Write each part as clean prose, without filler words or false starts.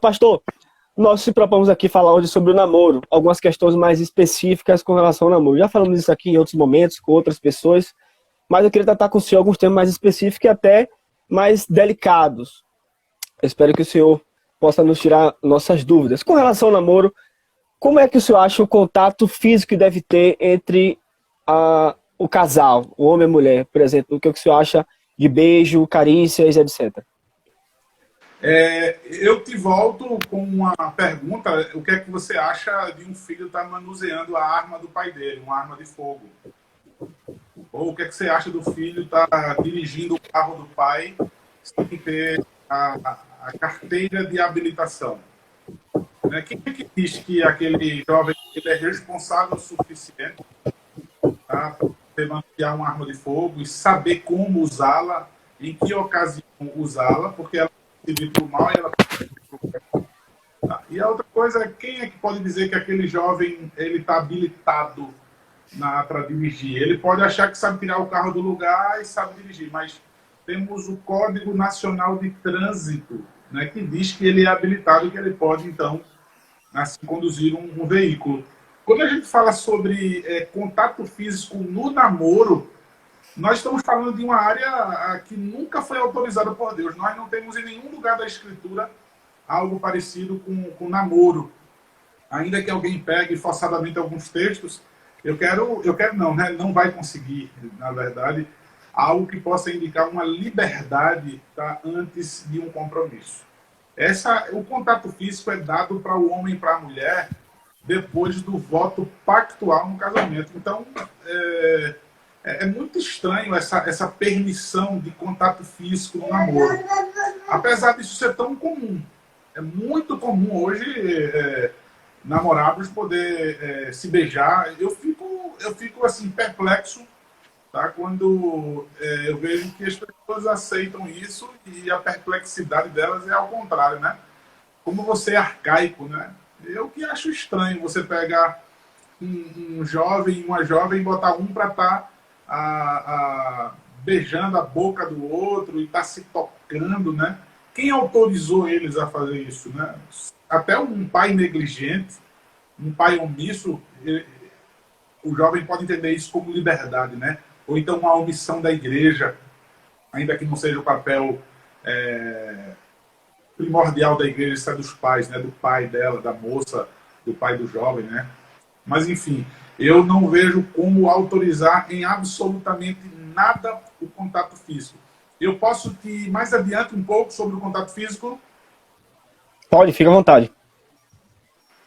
Pastor, nós se propomos aqui falar hoje sobre o namoro, algumas questões mais específicas com relação ao namoro. Já falamos isso aqui em outros momentos, com outras pessoas, mas eu queria tratar com o senhor alguns temas mais específicos e até mais delicados. Eu espero que o senhor possa nos tirar nossas dúvidas. Com relação ao namoro, como é que o senhor acha o contato físico que deve ter entre o casal, o homem e a mulher, por exemplo? O que o senhor acha de beijo, carícias, etc. Eu te volto com uma pergunta: o que é que você acha de um filho estar manuseando a arma do pai dele, uma arma de fogo? Ou o que é que você acha do filho estar dirigindo o carro do pai sem ter a carteira de habilitação? Quem é que diz que aquele jovem ele é responsável o suficiente, tá, para manusear uma arma de fogo e saber como usá-la, em que ocasião usá-la, porque ela pode servir para o mal e ela pode servir para o bem. Tá? E a outra coisa é: quem é que pode dizer que aquele jovem ele está habilitado para dirigir? Ele pode achar que sabe tirar o carro do lugar e sabe dirigir, mas temos o Código Nacional de Trânsito, né, que diz que ele é habilitado, que ele pode, então, assim, conduzir um veículo. Quando a gente fala sobre contato físico no namoro, nós estamos falando de uma área que nunca foi autorizada por Deus. Nós não temos em nenhum lugar da Escritura algo parecido com namoro. Ainda que alguém pegue forçadamente alguns textos, eu quero não, né? Não vai conseguir, na verdade, algo que possa indicar uma liberdade, tá, antes de um compromisso. O contato físico é dado para o homem e para a mulher depois do voto pactual no casamento. Então, é muito estranho essa permissão de contato físico no namoro. Apesar disso ser tão comum. É muito comum hoje namorados poder se beijar. Eu fico assim, perplexo, tá, quando eu vejo que as pessoas aceitam isso e a perplexidade delas é ao contrário, né? Como você é arcaico, né? Eu que acho estranho você pegar um jovem e uma jovem e botar um para estar beijando a boca do outro e estar se tocando, né? Quem autorizou eles a fazer isso, né? Até um pai negligente, um pai omisso, o jovem pode entender isso como liberdade, né? Ou então uma omissão da igreja, ainda que não seja o papel primordial da igreja, isso é dos pais, né? Do pai dela, da moça, do pai do jovem, né? Mas, enfim, eu não vejo como autorizar em absolutamente nada o contato físico. Eu posso te mais adiante um pouco sobre o contato físico? Pode, fica à vontade.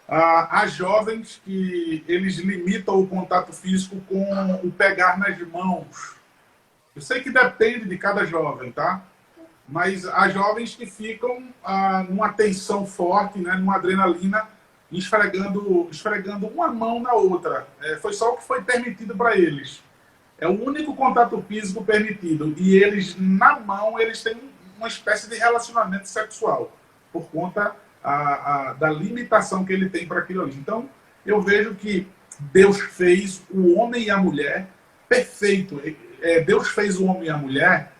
Há jovens que eles limitam o contato físico com o pegar nas mãos. Eu sei que depende de cada jovem, tá? Mas há jovens que ficam numa tensão forte, né, numa adrenalina, esfregando uma mão na outra. Foi só o que foi permitido para eles. É o único contato físico permitido. E eles, na mão, eles têm uma espécie de relacionamento sexual, por conta da limitação que ele tem para aquilo ali. Então, eu vejo que Deus fez o homem e a mulher perfeito. Deus fez o homem e a mulher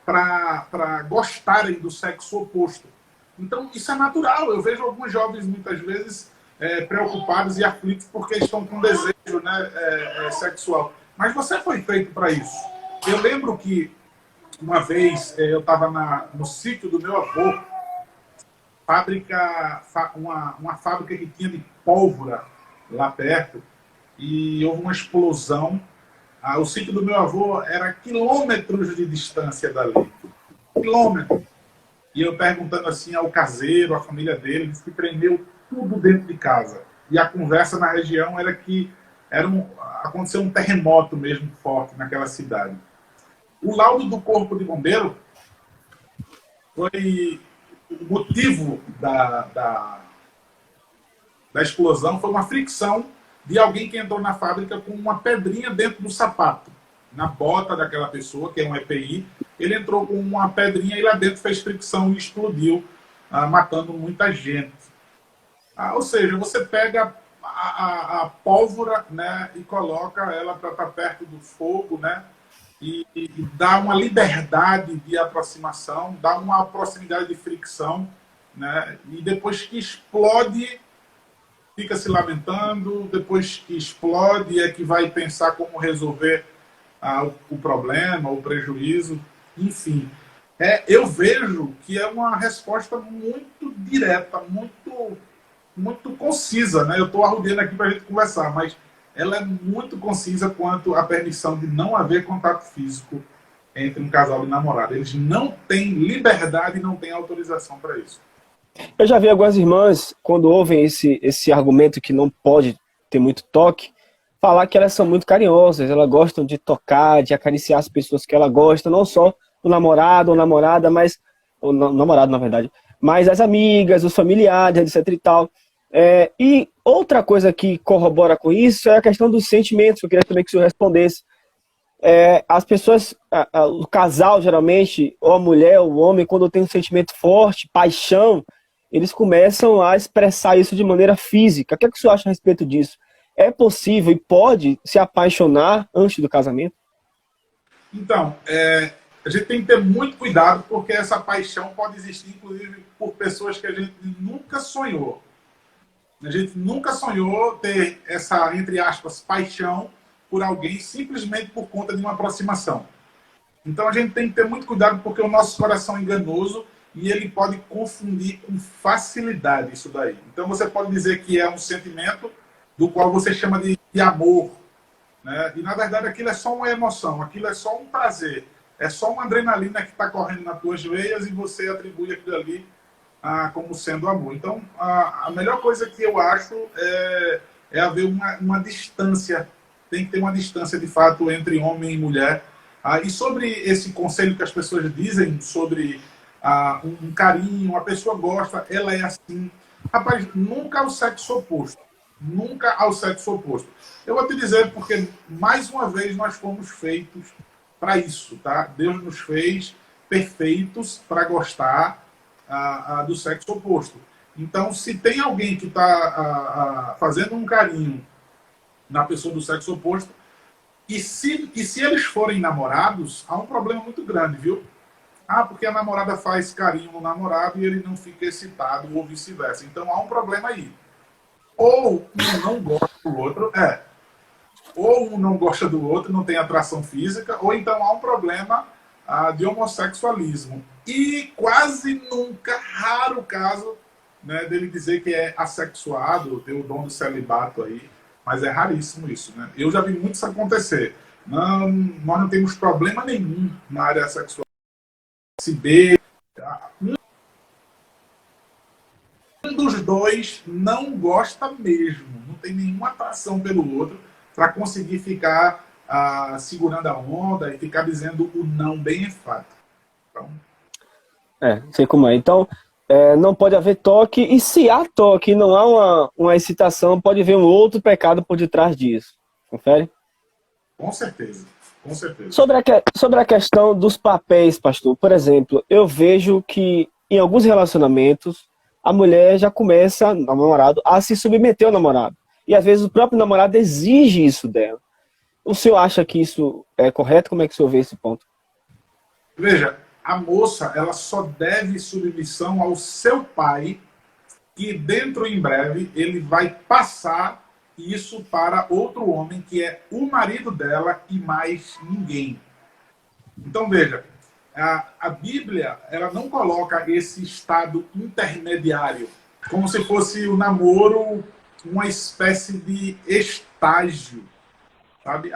para gostarem do sexo oposto. Então, isso é natural. Eu vejo alguns jovens, muitas vezes, preocupados e aflitos porque estão com desejo, né, sexual. Mas você foi feito para isso. Eu lembro que, uma vez, eu estava no sítio do meu avô, uma fábrica que tinha de pólvora lá perto, e houve uma explosão. O sítio do meu avô era quilômetros de distância dali. Quilômetros. E eu perguntando assim ao caseiro, à família dele, disse que tremeu tudo dentro de casa. E a conversa na região era que aconteceu um terremoto mesmo forte naquela cidade. O laudo do corpo de bombeiro foi o motivo da explosão, foi uma fricção de alguém que entrou na fábrica com uma pedrinha dentro do sapato, na bota daquela pessoa, que é um EPI. Ele entrou com uma pedrinha e lá dentro fez fricção e explodiu, matando muita gente. Ou seja, você pega a pólvora, né, e coloca ela para estar perto do fogo, né, e dá uma liberdade de aproximação, dá uma proximidade de fricção, né? E depois que explode, fica se lamentando, depois que explode é que vai pensar como resolver o problema, o prejuízo, enfim. Eu vejo que é uma resposta muito direta, muito concisa, né? Eu estou arrudando aqui para a gente conversar, mas ela é muito concisa quanto à permissão de não haver contato físico entre um casal de namorado. Eles não têm liberdade e não têm autorização para isso. Eu já vi algumas irmãs, quando ouvem esse argumento que não pode ter muito toque, falar que elas são muito carinhosas, elas gostam de tocar, de acariciar as pessoas que ela gosta, não só o namorado ou namorada, mas o namorado, na verdade, mas as amigas, os familiares, etc e tal. E outra coisa que corrobora com isso é a questão dos sentimentos, eu queria também que o senhor respondesse. As pessoas, o casal geralmente, ou a mulher, ou o homem, quando tem um sentimento forte, paixão, eles começam a expressar isso de maneira física. O que é que o senhor acha a respeito disso? É possível e pode se apaixonar antes do casamento? Então, a gente tem que ter muito cuidado, porque essa paixão pode existir, inclusive, por pessoas que a gente nunca sonhou. A gente nunca sonhou ter essa, entre aspas, paixão por alguém simplesmente por conta de uma aproximação. Então a gente tem que ter muito cuidado, porque o nosso coração é enganoso e ele pode confundir com facilidade isso daí. Então você pode dizer que é um sentimento do qual você chama de amor, né? E na verdade aquilo é só uma emoção, aquilo é só um prazer, é só uma adrenalina que está correndo nas tuas veias e você atribui aquilo ali como sendo amor. Então a melhor coisa que eu acho é haver uma distância, tem que ter uma distância de fato entre homem e mulher. E sobre esse conselho que as pessoas dizem sobre um carinho, uma pessoa gosta, ela é assim. Rapaz, nunca ao sexo oposto. Nunca ao sexo oposto. Eu vou te dizer porque, mais uma vez, nós fomos feitos para isso, tá? Deus nos fez perfeitos para gostar do sexo oposto. Então, se tem alguém que está fazendo um carinho na pessoa do sexo oposto, e se eles forem namorados, há um problema muito grande, viu? Porque a namorada faz carinho no namorado e ele não fica excitado, ou vice-versa. Então há um problema aí. Ou um não gosta do outro, ou um não gosta do outro, não tem atração física, ou então há um problema de homossexualismo. E quase nunca, raro caso, né, dele dizer que é assexuado, ter o dom do celibato aí. Mas é raríssimo isso, né? Eu já vi muito isso acontecer. Nós não temos problema nenhum na área sexual. Se beija, um dos dois não gosta mesmo, não tem nenhuma atração pelo outro para conseguir ficar segurando a onda e ficar dizendo o não bem enfático. Então, sei como é. Então, não pode haver toque, e se há toque e não há uma excitação, pode haver um outro pecado por detrás disso. Confere? Com certeza, com certeza. Sobre a questão dos papéis, pastor, por exemplo, eu vejo que em alguns relacionamentos a mulher já começa, o namorado, a se submeter ao namorado. E às vezes o próprio namorado exige isso dela. O senhor acha que isso é correto? Como é que o senhor vê esse ponto? Veja, a moça, ela só deve submissão ao seu pai, que dentro em breve ele vai passar isso para outro homem, que é o marido dela e mais ninguém. Então veja, a Bíblia, ela não coloca esse estado intermediário como se fosse o namoro uma espécie de estágio, sabe?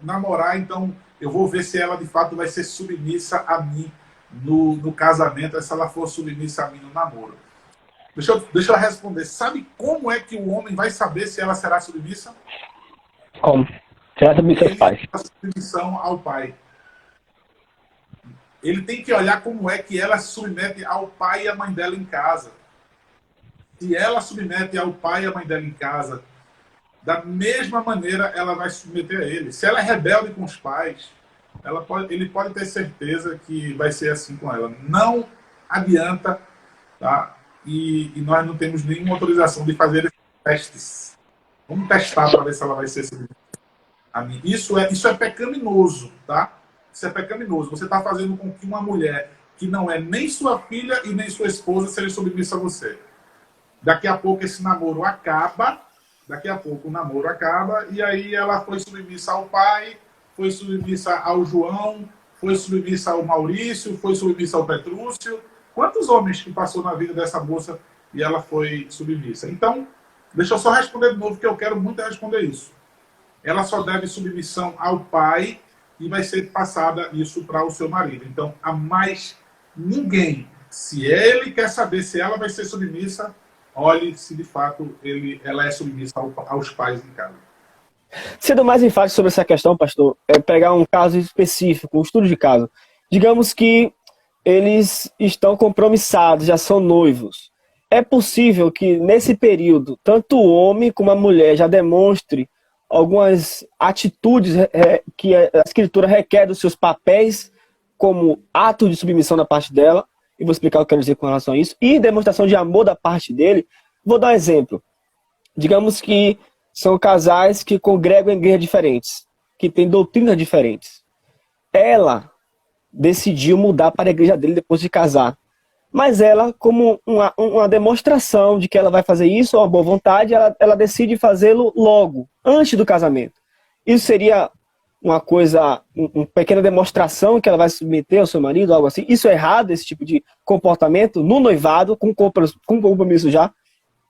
Namorar, então eu vou ver se ela de fato vai ser submissa a mim no casamento, se ela for submissa a mim no namoro. Deixa eu responder. Sabe como é que o homem vai saber se ela será submissa? Como? Será submissa aos pais. Submissão ao pai. Ele tem que olhar como é que ela se submete ao pai e à mãe dela em casa. Se ela submete ao pai e à mãe dela em casa, da mesma maneira ela vai submeter a ele. Se ela é rebelde com os pais, ele pode ter certeza que vai ser assim com ela. Não adianta, tá? E nós não temos nenhuma autorização de fazer esses testes. Vamos testar para ver se ela vai ser submetida a mim. Isso é pecaminoso, tá? Isso é pecaminoso. Você está fazendo com que uma mulher que não é nem sua filha e nem sua esposa serem submissas a você. Daqui a pouco esse namoro acaba, daqui a pouco o namoro acaba, e aí ela foi submissa ao pai, foi submissa ao João, foi submissa ao Maurício, foi submissa ao Petrúcio. Quantos homens que passou na vida dessa moça e ela foi submissa? Então, deixa eu só responder de novo, que eu quero muito responder isso. Ela só deve submissão ao pai e vai ser passada isso para o seu marido. Então, a mais ninguém. Se ele quer saber se ela vai ser submissa, olhe se de fato ela é submissa aos pais em casa. Sendo mais enfático sobre essa questão, pastor, é pegar um caso específico, um estudo de caso. Digamos que eles estão compromissados, já são noivos. É possível que nesse período, tanto o homem como a mulher já demonstre algumas atitudes que a escritura requer dos seus papéis como ato de submissão da parte dela, e vou explicar o que eu quero dizer com relação a isso, e demonstração de amor da parte dele. Vou dar um exemplo. Digamos que são casais que congregam em igrejas diferentes, que têm doutrinas diferentes. Ela decidiu mudar para a igreja dele depois de casar. Mas ela, como uma demonstração de que ela vai fazer isso, uma boa vontade, ela decide fazê-lo logo, antes do casamento. Isso seria uma coisa, uma pequena demonstração que ela vai submeter ao seu marido, algo assim. Isso é errado, esse tipo de comportamento, no noivado, com compromisso já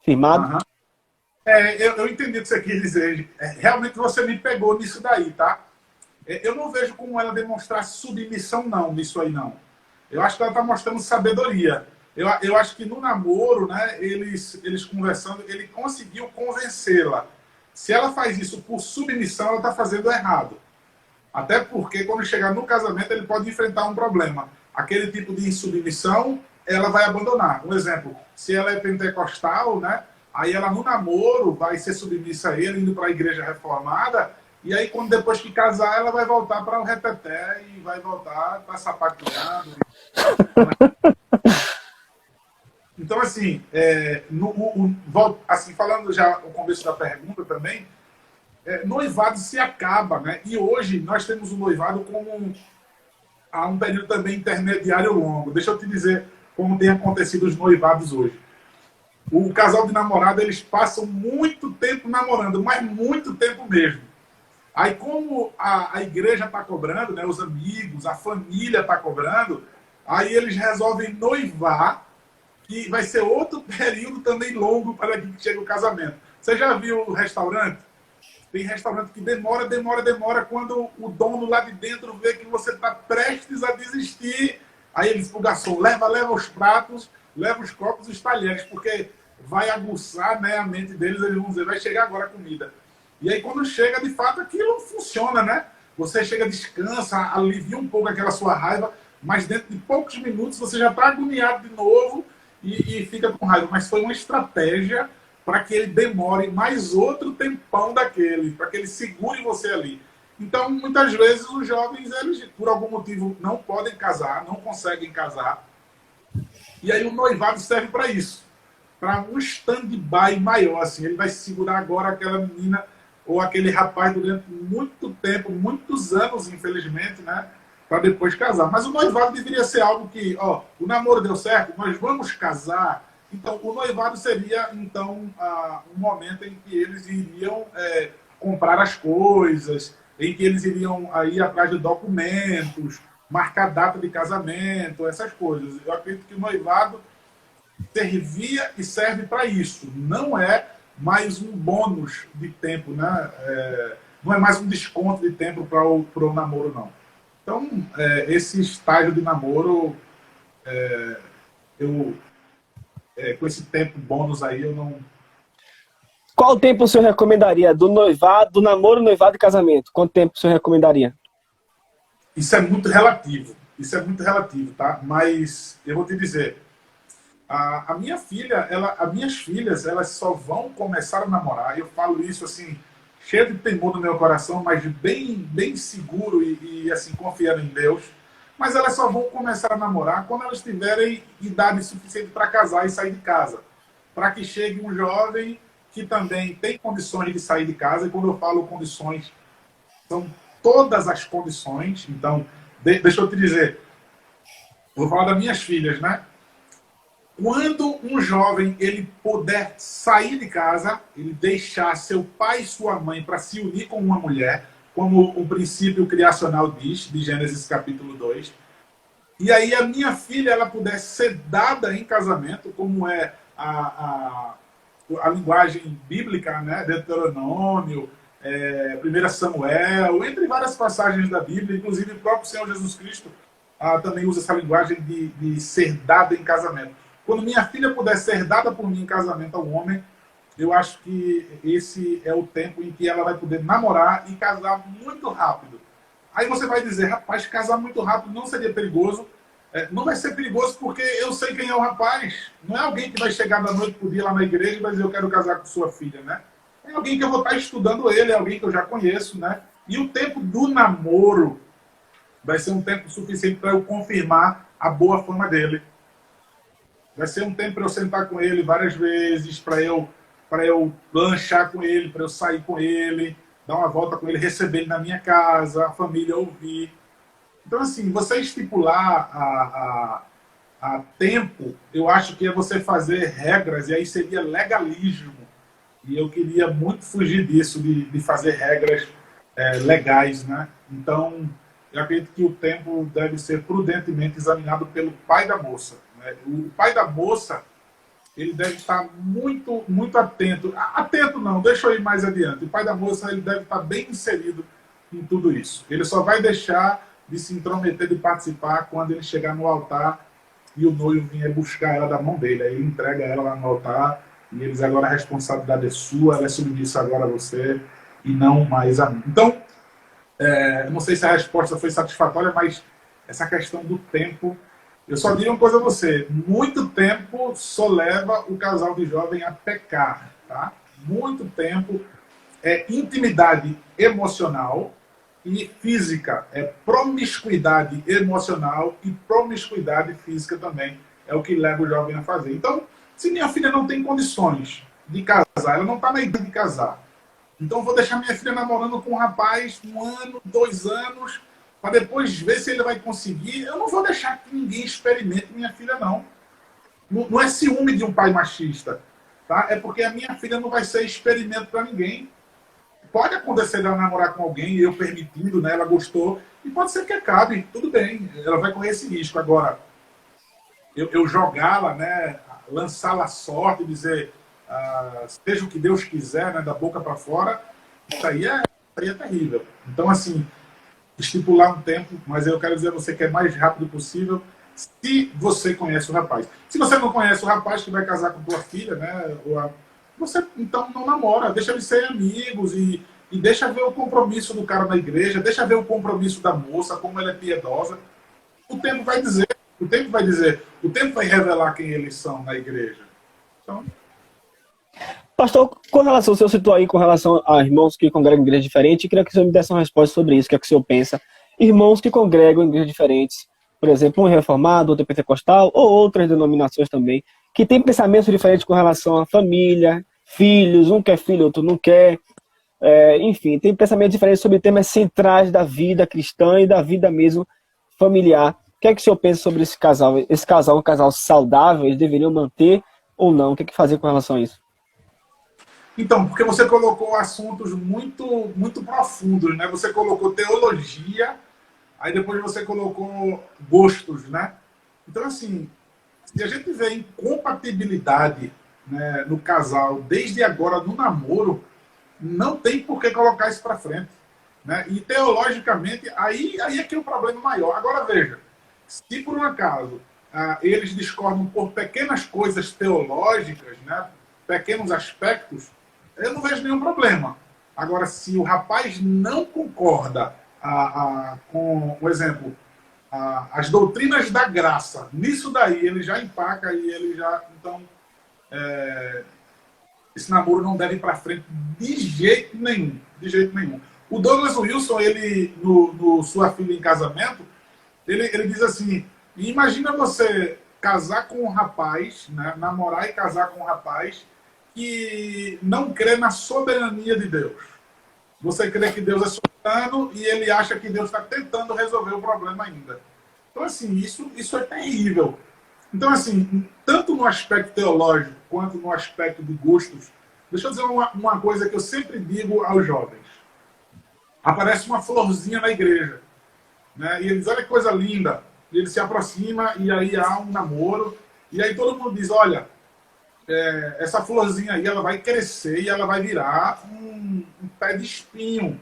firmado? Uhum. Eu entendi o que você quis dizer. Realmente você me pegou nisso daí, tá? Eu não vejo como ela demonstrar submissão, não, nisso aí, não. Eu acho que ela está mostrando sabedoria. Eu acho que no namoro, né, eles conversando, ele conseguiu convencê-la. Se ela faz isso por submissão, ela está fazendo errado. Até porque quando chegar no casamento, ele pode enfrentar um problema. Aquele tipo de insubmissão, ela vai abandonar. Um exemplo, se ela é pentecostal, né, aí ela no namoro vai ser submissa a ele, indo para a igreja reformada, e aí quando depois que casar, ela vai voltar para o reteté e vai voltar para sapateando. Então, assim, assim, falando já no começo da pergunta também, noivado se acaba, né? E hoje nós temos o noivado como um período também intermediário longo. Deixa eu te dizer como tem acontecido os noivados hoje. O casal de namorado, eles passam muito tempo namorando, mas muito tempo mesmo. Aí, como a igreja está cobrando, né, os amigos, a família está cobrando, aí eles resolvem noivar, que vai ser outro período também longo para que chegue o casamento. Você já viu o restaurante? Tem restaurante que demora. Quando o dono lá de dentro vê que você está prestes a desistir, aí ele diz, o garçom, leva os pratos, leva os copos e os talheres, porque vai aguçar, né, a mente deles, eles vão dizer, vai chegar agora a comida. E aí quando chega, de fato, aquilo funciona, né? Você chega, descansa, alivia um pouco aquela sua raiva, mas dentro de poucos minutos você já está agoniado de novo e fica com raiva. Mas foi uma estratégia para que ele demore mais outro tempão daquele, para que ele segure você ali. Então, muitas vezes, os jovens, eles, por algum motivo, não podem casar, não conseguem casar. E aí o noivado serve para isso, para um stand-by maior. Assim. Ele vai segurar agora aquela menina ou aquele rapaz durante muito tempo, muitos anos, infelizmente, né? Para depois casar. Mas o noivado deveria ser algo que, o namoro deu certo, nós vamos casar. Então, o noivado seria, então, um momento em que eles iriam comprar as coisas, em que eles iriam ir atrás de documentos, marcar data de casamento, essas coisas. Eu acredito que o noivado servia e serve para isso. Não é mais um bônus de tempo, né? Não é mais um desconto de tempo para o namoro, não. Então, esse estágio de namoro, com esse tempo bônus aí, eu não... Qual tempo o senhor recomendaria do noivado, do namoro, noivado e casamento? Quanto tempo o senhor recomendaria? Isso é muito relativo. Isso é muito relativo, tá? Mas eu vou te dizer, a minha filha, as minhas filhas, elas só vão começar a namorar. Eu falo isso assim, cheio de temor no meu coração, mas bem seguro e assim, confiando em Deus. Mas elas só vão começar a namorar quando elas tiverem idade suficiente para casar e sair de casa. Para que chegue um jovem que também tem condições de sair de casa. E quando eu falo condições, são todas as condições. Então, deixa eu te dizer, Vou falar das minhas filhas, né? Quando um jovem ele puder sair de casa, ele deixar seu pai e sua mãe para se unir com uma mulher, como o princípio criacional diz, de Gênesis capítulo 2, e aí a minha filha ela puder ser dada em casamento, como é a linguagem bíblica, né? Deuteronômio, 1 Samuel, entre várias passagens da Bíblia, inclusive o próprio Senhor Jesus Cristo também usa essa linguagem de ser dada em casamento. Quando minha filha puder ser dada por mim em casamento ao homem, eu acho que esse é o tempo em que ela vai poder namorar e casar muito rápido. Aí você vai dizer, rapaz, casar muito rápido não seria perigoso? Não vai ser perigoso porque eu sei quem é o rapaz. Não é alguém que vai chegar da noite pro dia lá na igreja e vai dizer, eu quero casar com sua filha, né? É alguém que eu vou estar estudando ele, é alguém que eu já conheço, né? E o tempo do namoro vai ser um tempo suficiente para eu confirmar a boa fama dele. Vai ser um tempo para eu sentar com ele várias vezes, para eu lanchar com ele, para eu sair com ele, dar uma volta com ele, receber ele na minha casa, a família ouvir. Então, assim, você estipular a tempo, eu acho que é você fazer regras, e aí seria legalismo. E eu queria muito fugir disso, de fazer regras legais, né? Então, eu acredito que o tempo deve ser prudentemente examinado pelo pai da moça. Né? O pai da moça, ele deve estar muito, muito atento. Atento não, deixa eu ir mais adiante. O pai da moça, ele deve estar bem inserido em tudo isso. Ele só vai deixar de se intrometer, de participar, quando ele chegar no altar e o noivo vier buscar ela da mão dele. Aí ele entrega ela lá no altar e eles agora a responsabilidade é sua, ela é submissa agora a você e não mais a mim. Então, eu não sei se a resposta foi satisfatória, mas essa questão do tempo, eu só digo uma coisa a você, muito tempo só leva o casal de jovem a pecar, tá? Muito tempo é intimidade emocional e física, é promiscuidade emocional e promiscuidade física também, é o que leva o jovem a fazer. Então, se minha filha não tem condições de casar, ela não está na idade de casar, então eu vou deixar minha filha namorando com um rapaz 1 ano, 2 anos, para depois ver se ele vai conseguir. Eu não vou deixar que ninguém experimente minha filha, não. Não é ciúme de um pai machista, tá? É porque a minha filha não vai ser experimento para ninguém. Pode acontecer dela namorar com alguém, eu permitindo, né? Ela gostou, e pode ser que acabe, tudo bem, ela vai correr esse risco. Agora, eu jogá-la, né? Lançá-la à sorte, dizer seja o que Deus quiser, né? Da boca para fora, isso aí é terrível. Então, assim, estipular um tempo, mas eu quero dizer a você que é mais rápido possível, se você conhece o rapaz. Se você não conhece o rapaz que vai casar com tua filha, né? Você então não namora, deixa eles serem amigos e deixa ver o compromisso do cara na igreja, deixa ver o compromisso da moça, como ela é piedosa. O tempo vai dizer, o tempo vai dizer, o tempo vai revelar quem eles são na igreja. Então, Pastor, com relação, o senhor citou aí com relação a irmãos que congregam em igrejas diferentes, eu queria que o senhor me desse uma resposta sobre isso, o que é que o senhor pensa. Irmãos que congregam em igrejas diferentes, por exemplo, um reformado, outro pentecostal, ou outras denominações também, que têm pensamentos diferentes com relação à família, filhos, um quer filho, outro não quer, enfim, tem pensamentos diferentes sobre temas centrais da vida cristã e da vida mesmo familiar. O que é que o senhor pensa sobre esse casal? Esse casal é um casal saudável, eles deveriam manter ou não? O que é que fazer com relação a isso? então, porque você colocou assuntos muito, muito profundos, né? Você colocou teologia, aí depois você colocou gostos, né? Então, assim, se a gente vê incompatibilidade, né, no casal, desde agora no namoro, não tem por que colocar isso para frente. Né? E teologicamente, aí é que é o problema maior. Agora veja, se por um acaso eles discordam por pequenas coisas teológicas, né, pequenos aspectos, eu não vejo nenhum problema. Agora, se o rapaz não concorda com, por exemplo, as doutrinas da graça, nisso daí ele já empaca e ele já. Então, esse namoro não deve ir para frente de jeito nenhum. De jeito nenhum. O Douglas Wilson, ele, no Sua Filha em Casamento, ele diz assim: imagina você casar com um rapaz, né, namorar e casar com um rapaz que não crê na soberania de Deus. Você crê que Deus é soberano e ele acha que Deus está tentando resolver o problema ainda. Então, assim, isso é terrível. Então, assim, tanto no aspecto teológico quanto no aspecto de gostos, deixa eu dizer uma coisa que eu sempre digo aos jovens. Aparece uma florzinha na igreja, né? E eles, olha que coisa linda. E ele se aproxima e aí há um namoro. E aí todo mundo diz, olha, essa florzinha aí ela vai crescer e ela vai virar um pé de espinho.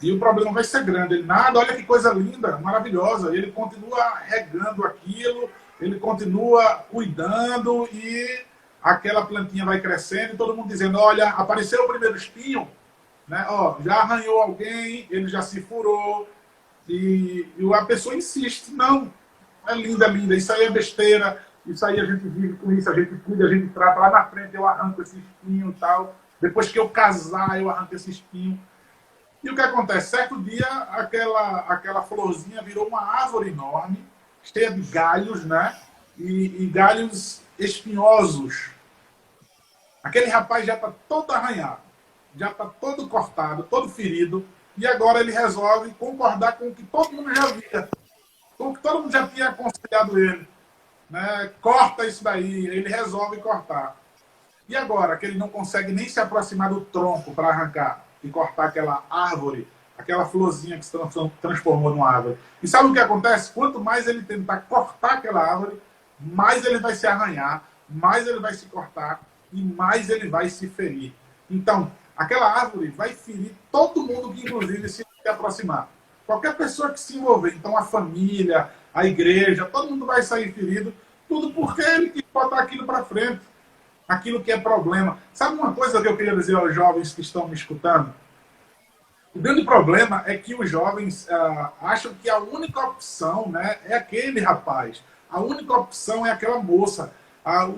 E o problema vai ser grande. Ele, nada, olha que coisa linda, maravilhosa. E ele continua regando aquilo, ele continua cuidando e aquela plantinha vai crescendo e todo mundo dizendo, olha, apareceu o primeiro espinho, né? Ó, já arranhou alguém, ele já se furou. E a pessoa insiste, não, é linda, linda, isso aí é besteira, isso aí a gente vive com isso, a gente cuida, a gente trata, lá na frente eu arranco esse espinho e tal, depois que eu casar eu arranco esse espinho. E o que acontece? Certo dia, aquela florzinha virou uma árvore enorme, cheia de galhos, né? E galhos espinhosos. Aquele rapaz já está todo arranhado, já está todo cortado, todo ferido, e agora ele resolve concordar com o que todo mundo já via, com o que todo mundo já tinha aconselhado ele. Né? Corta isso daí, ele resolve cortar. E agora, que ele não consegue nem se aproximar do tronco para arrancar e cortar aquela árvore, aquela florzinha que se transformou numa árvore. E sabe o que acontece? Quanto mais ele tentar cortar aquela árvore, mais ele vai se arranhar, mais ele vai se cortar e mais ele vai se ferir. Então, aquela árvore vai ferir todo mundo que, inclusive, se aproximar. Qualquer pessoa que se envolver, então a família, a igreja, todo mundo vai sair ferido, tudo porque ele quis botar aquilo para frente, aquilo que é problema. Sabe uma coisa que eu queria dizer aos jovens que estão me escutando? O grande problema é que os jovens acham que a única opção, né, é aquele rapaz. A única opção é aquela moça.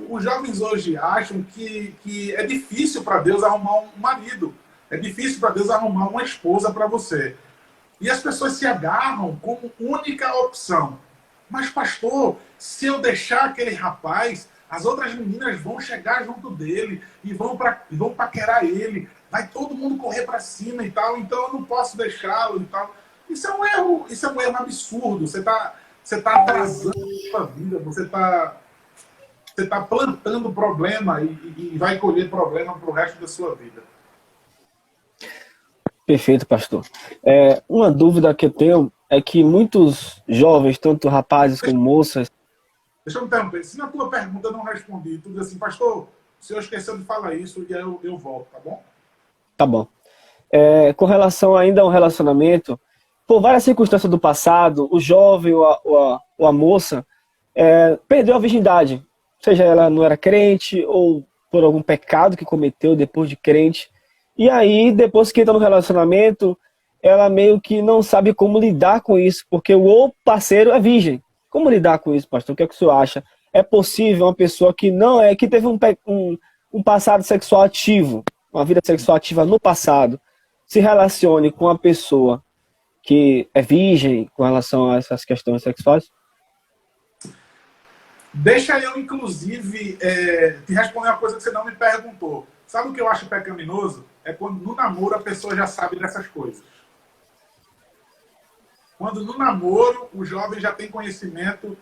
Os jovens hoje acham que é difícil para Deus arrumar um marido. É difícil para Deus arrumar uma esposa para você. E as pessoas se agarram como única opção. Mas, pastor, se eu deixar aquele rapaz, as outras meninas vão chegar junto dele e vão paquerar ele. Vai todo mundo correr para cima e tal, então eu não posso deixá-lo e tal. Isso é um erro absurdo. Você tá atrasando a sua vida, você tá plantando problema e vai colher problema para o resto da sua vida. Perfeito, pastor. Uma dúvida que eu tenho é que muitos jovens, tanto rapazes como moças... Deixa eu me interromper. Se na tua pergunta eu não respondi, tu diz assim, pastor, o senhor esqueceu de falar isso e aí eu volto, tá bom? Tá bom. Com relação ainda ao relacionamento, por várias circunstâncias do passado, o jovem ou a moça perdeu a virgindade. Seja ela não era crente ou por algum pecado que cometeu depois de crente. E aí, depois que entra no relacionamento, ela meio que não sabe como lidar com isso, porque o parceiro é virgem. Como lidar com isso, pastor? O que é que o senhor acha? É possível uma pessoa que que teve um passado sexual ativo, uma vida sexual ativa no passado, se relacione com uma pessoa que é virgem com relação a essas questões sexuais? Deixa eu, inclusive, te responder uma coisa que você não me perguntou. Sabe o que eu acho pecaminoso? É quando no namoro a pessoa já sabe dessas coisas. Quando no namoro o jovem já tem conhecimento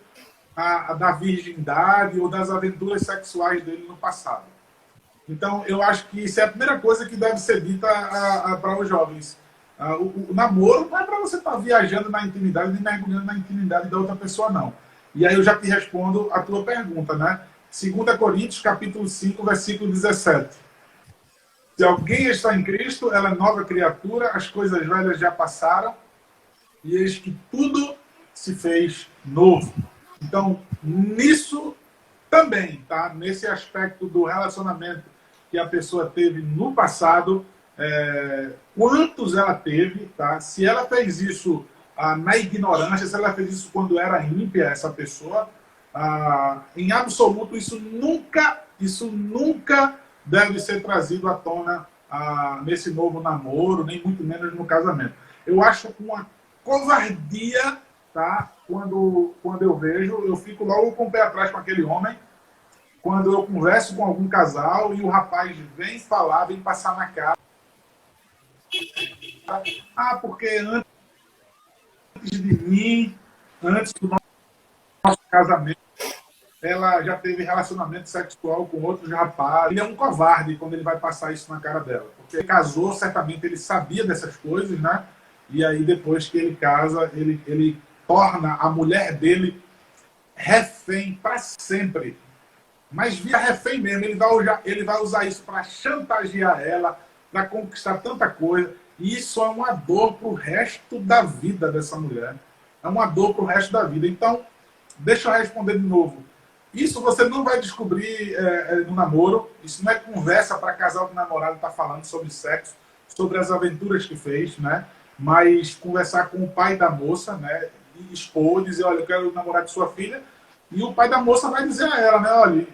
da virgindade ou das aventuras sexuais dele no passado. Então, eu acho que isso é a primeira coisa que deve ser dita para os jovens. O namoro não é para você estar viajando na intimidade, nem mergulhando na intimidade da outra pessoa, não. E aí eu já te respondo a tua pergunta, né? 2 Coríntios, capítulo 5, versículo 17. Se alguém está em Cristo, ela é nova criatura, as coisas velhas já passaram, e eis que tudo se fez novo. Então, nisso também, tá? Nesse aspecto do relacionamento que a pessoa teve no passado, quantos ela teve, tá? Se ela fez isso na ignorância, se ela fez isso quando era ímpia, essa pessoa, em absoluto, isso nunca deve ser trazido à tona nesse novo namoro, nem muito menos no casamento. Eu acho uma covardia, tá? Quando eu vejo, eu fico logo com o pé atrás com aquele homem, quando eu converso com algum casal e o rapaz vem falar, vem passar na cara. Porque antes de mim, antes do nosso casamento, ela já teve relacionamento sexual com outros rapazes. Ele é um covarde quando ele vai passar isso na cara dela. Porque ele casou, certamente ele sabia dessas coisas, né? E aí depois que ele casa, ele torna a mulher dele refém para sempre. Mas via refém mesmo. Ele vai usar isso para chantagear ela, para conquistar tanta coisa. E isso é uma dor para o resto da vida dessa mulher. É uma dor para o resto da vida. Então, deixa eu responder de novo. Isso você não vai descobrir no namoro. Isso não é conversa para casal que namorado está falando sobre sexo, sobre as aventuras que fez, né? Mas conversar com o pai da moça, né? E expor, dizer, olha, eu quero namorar com sua filha. E o pai da moça vai dizer a ela, né? Olha,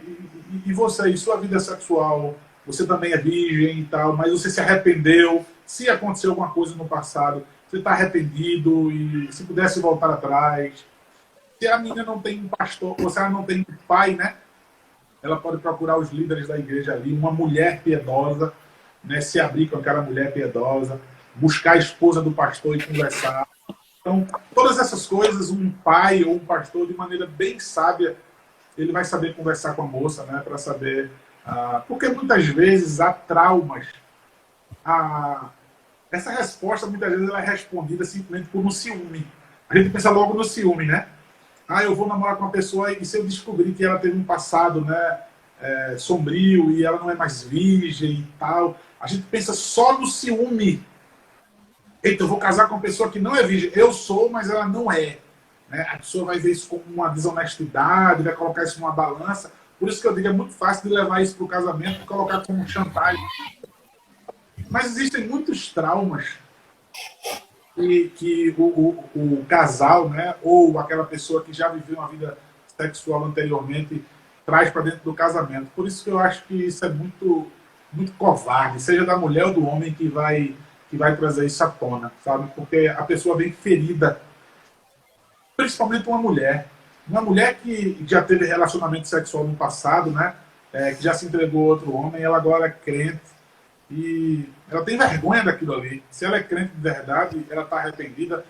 e você, e sua vida sexual? Você também é virgem e tal, mas você se arrependeu? Se aconteceu alguma coisa no passado, você está arrependido? E se pudesse voltar atrás? Se a menina não tem um pastor, ou se ela não tem um pai, né? Ela pode procurar os líderes da igreja ali, uma mulher piedosa, né? Se abrir com aquela mulher piedosa, buscar a esposa do pastor e conversar. Então, todas essas coisas, um pai ou um pastor, de maneira bem sábia, ele vai saber conversar com a moça, né? Para saber... porque muitas vezes há traumas. Essa resposta, muitas vezes, ela é respondida simplesmente por um ciúme. A gente pensa logo no ciúme, né? Eu vou namorar com uma pessoa e se eu descobrir que ela teve um passado, né, sombrio e ela não é mais virgem e tal, a gente pensa só no ciúme. Eita, eu vou casar com uma pessoa que não é virgem. Eu sou, mas ela não é. Né? A pessoa vai ver isso como uma desonestidade, vai colocar isso numa balança. Por isso que eu digo, é muito fácil de levar isso para o casamento e colocar como chantagem. Mas existem muitos traumas que o casal, né, ou aquela pessoa que já viveu uma vida sexual anteriormente, traz para dentro do casamento. Por isso que eu acho que isso é muito, muito covarde, seja da mulher ou do homem que vai trazer isso à tona, sabe? Porque a pessoa vem ferida, principalmente uma mulher que já teve relacionamento sexual no passado, né, que já se entregou a outro homem, ela agora é crente, e ela tem vergonha daquilo ali. Se ela é crente de verdade, ela está arrependida,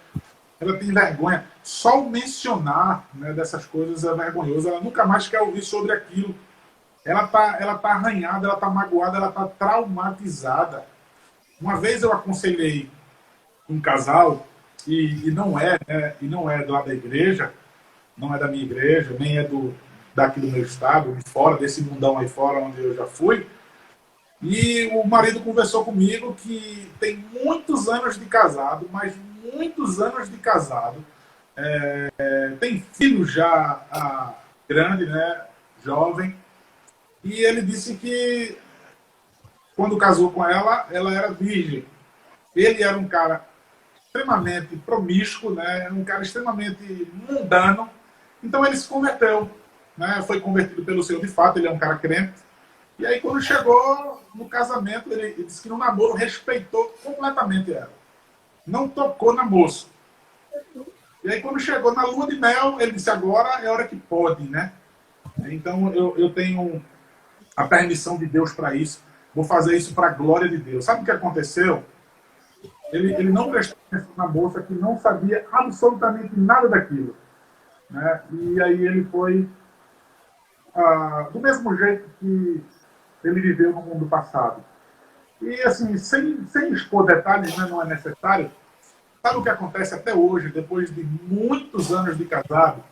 ela tem vergonha. Só o mencionar, né, dessas coisas é vergonhoso. Ela nunca mais quer ouvir sobre aquilo. Ela tá arranhada, ela está magoada, ela está traumatizada. Uma vez eu aconselhei um casal, e não é, né, e não é lá da igreja, não é da minha igreja, nem é daqui do meu estado, de fora, desse mundão aí fora onde eu já fui. E o marido conversou comigo que tem muitos anos de casado, mas muitos anos de casado. Tem filho já grande, né, jovem. E ele disse que quando casou com ela, ela era virgem. Ele era um cara extremamente promíscuo, né, um cara extremamente mundano. Então ele se converteu, né, foi convertido pelo Senhor de fato, ele é um cara crente. E aí, quando chegou no casamento, ele disse que no namoro respeitou completamente ela. Não tocou na moça. E aí, quando chegou na lua de mel, ele disse, agora é hora que pode, né? Então, eu tenho a permissão de Deus para isso. Vou fazer isso para a glória de Deus. Sabe o que aconteceu? Ele não prestou atenção na moça, que não sabia absolutamente nada daquilo. Né? E aí ele foi do mesmo jeito que ele viveu no mundo passado. E, assim, sem expor detalhes, né, não é necessário, sabe o que acontece até hoje, depois de muitos anos de casado?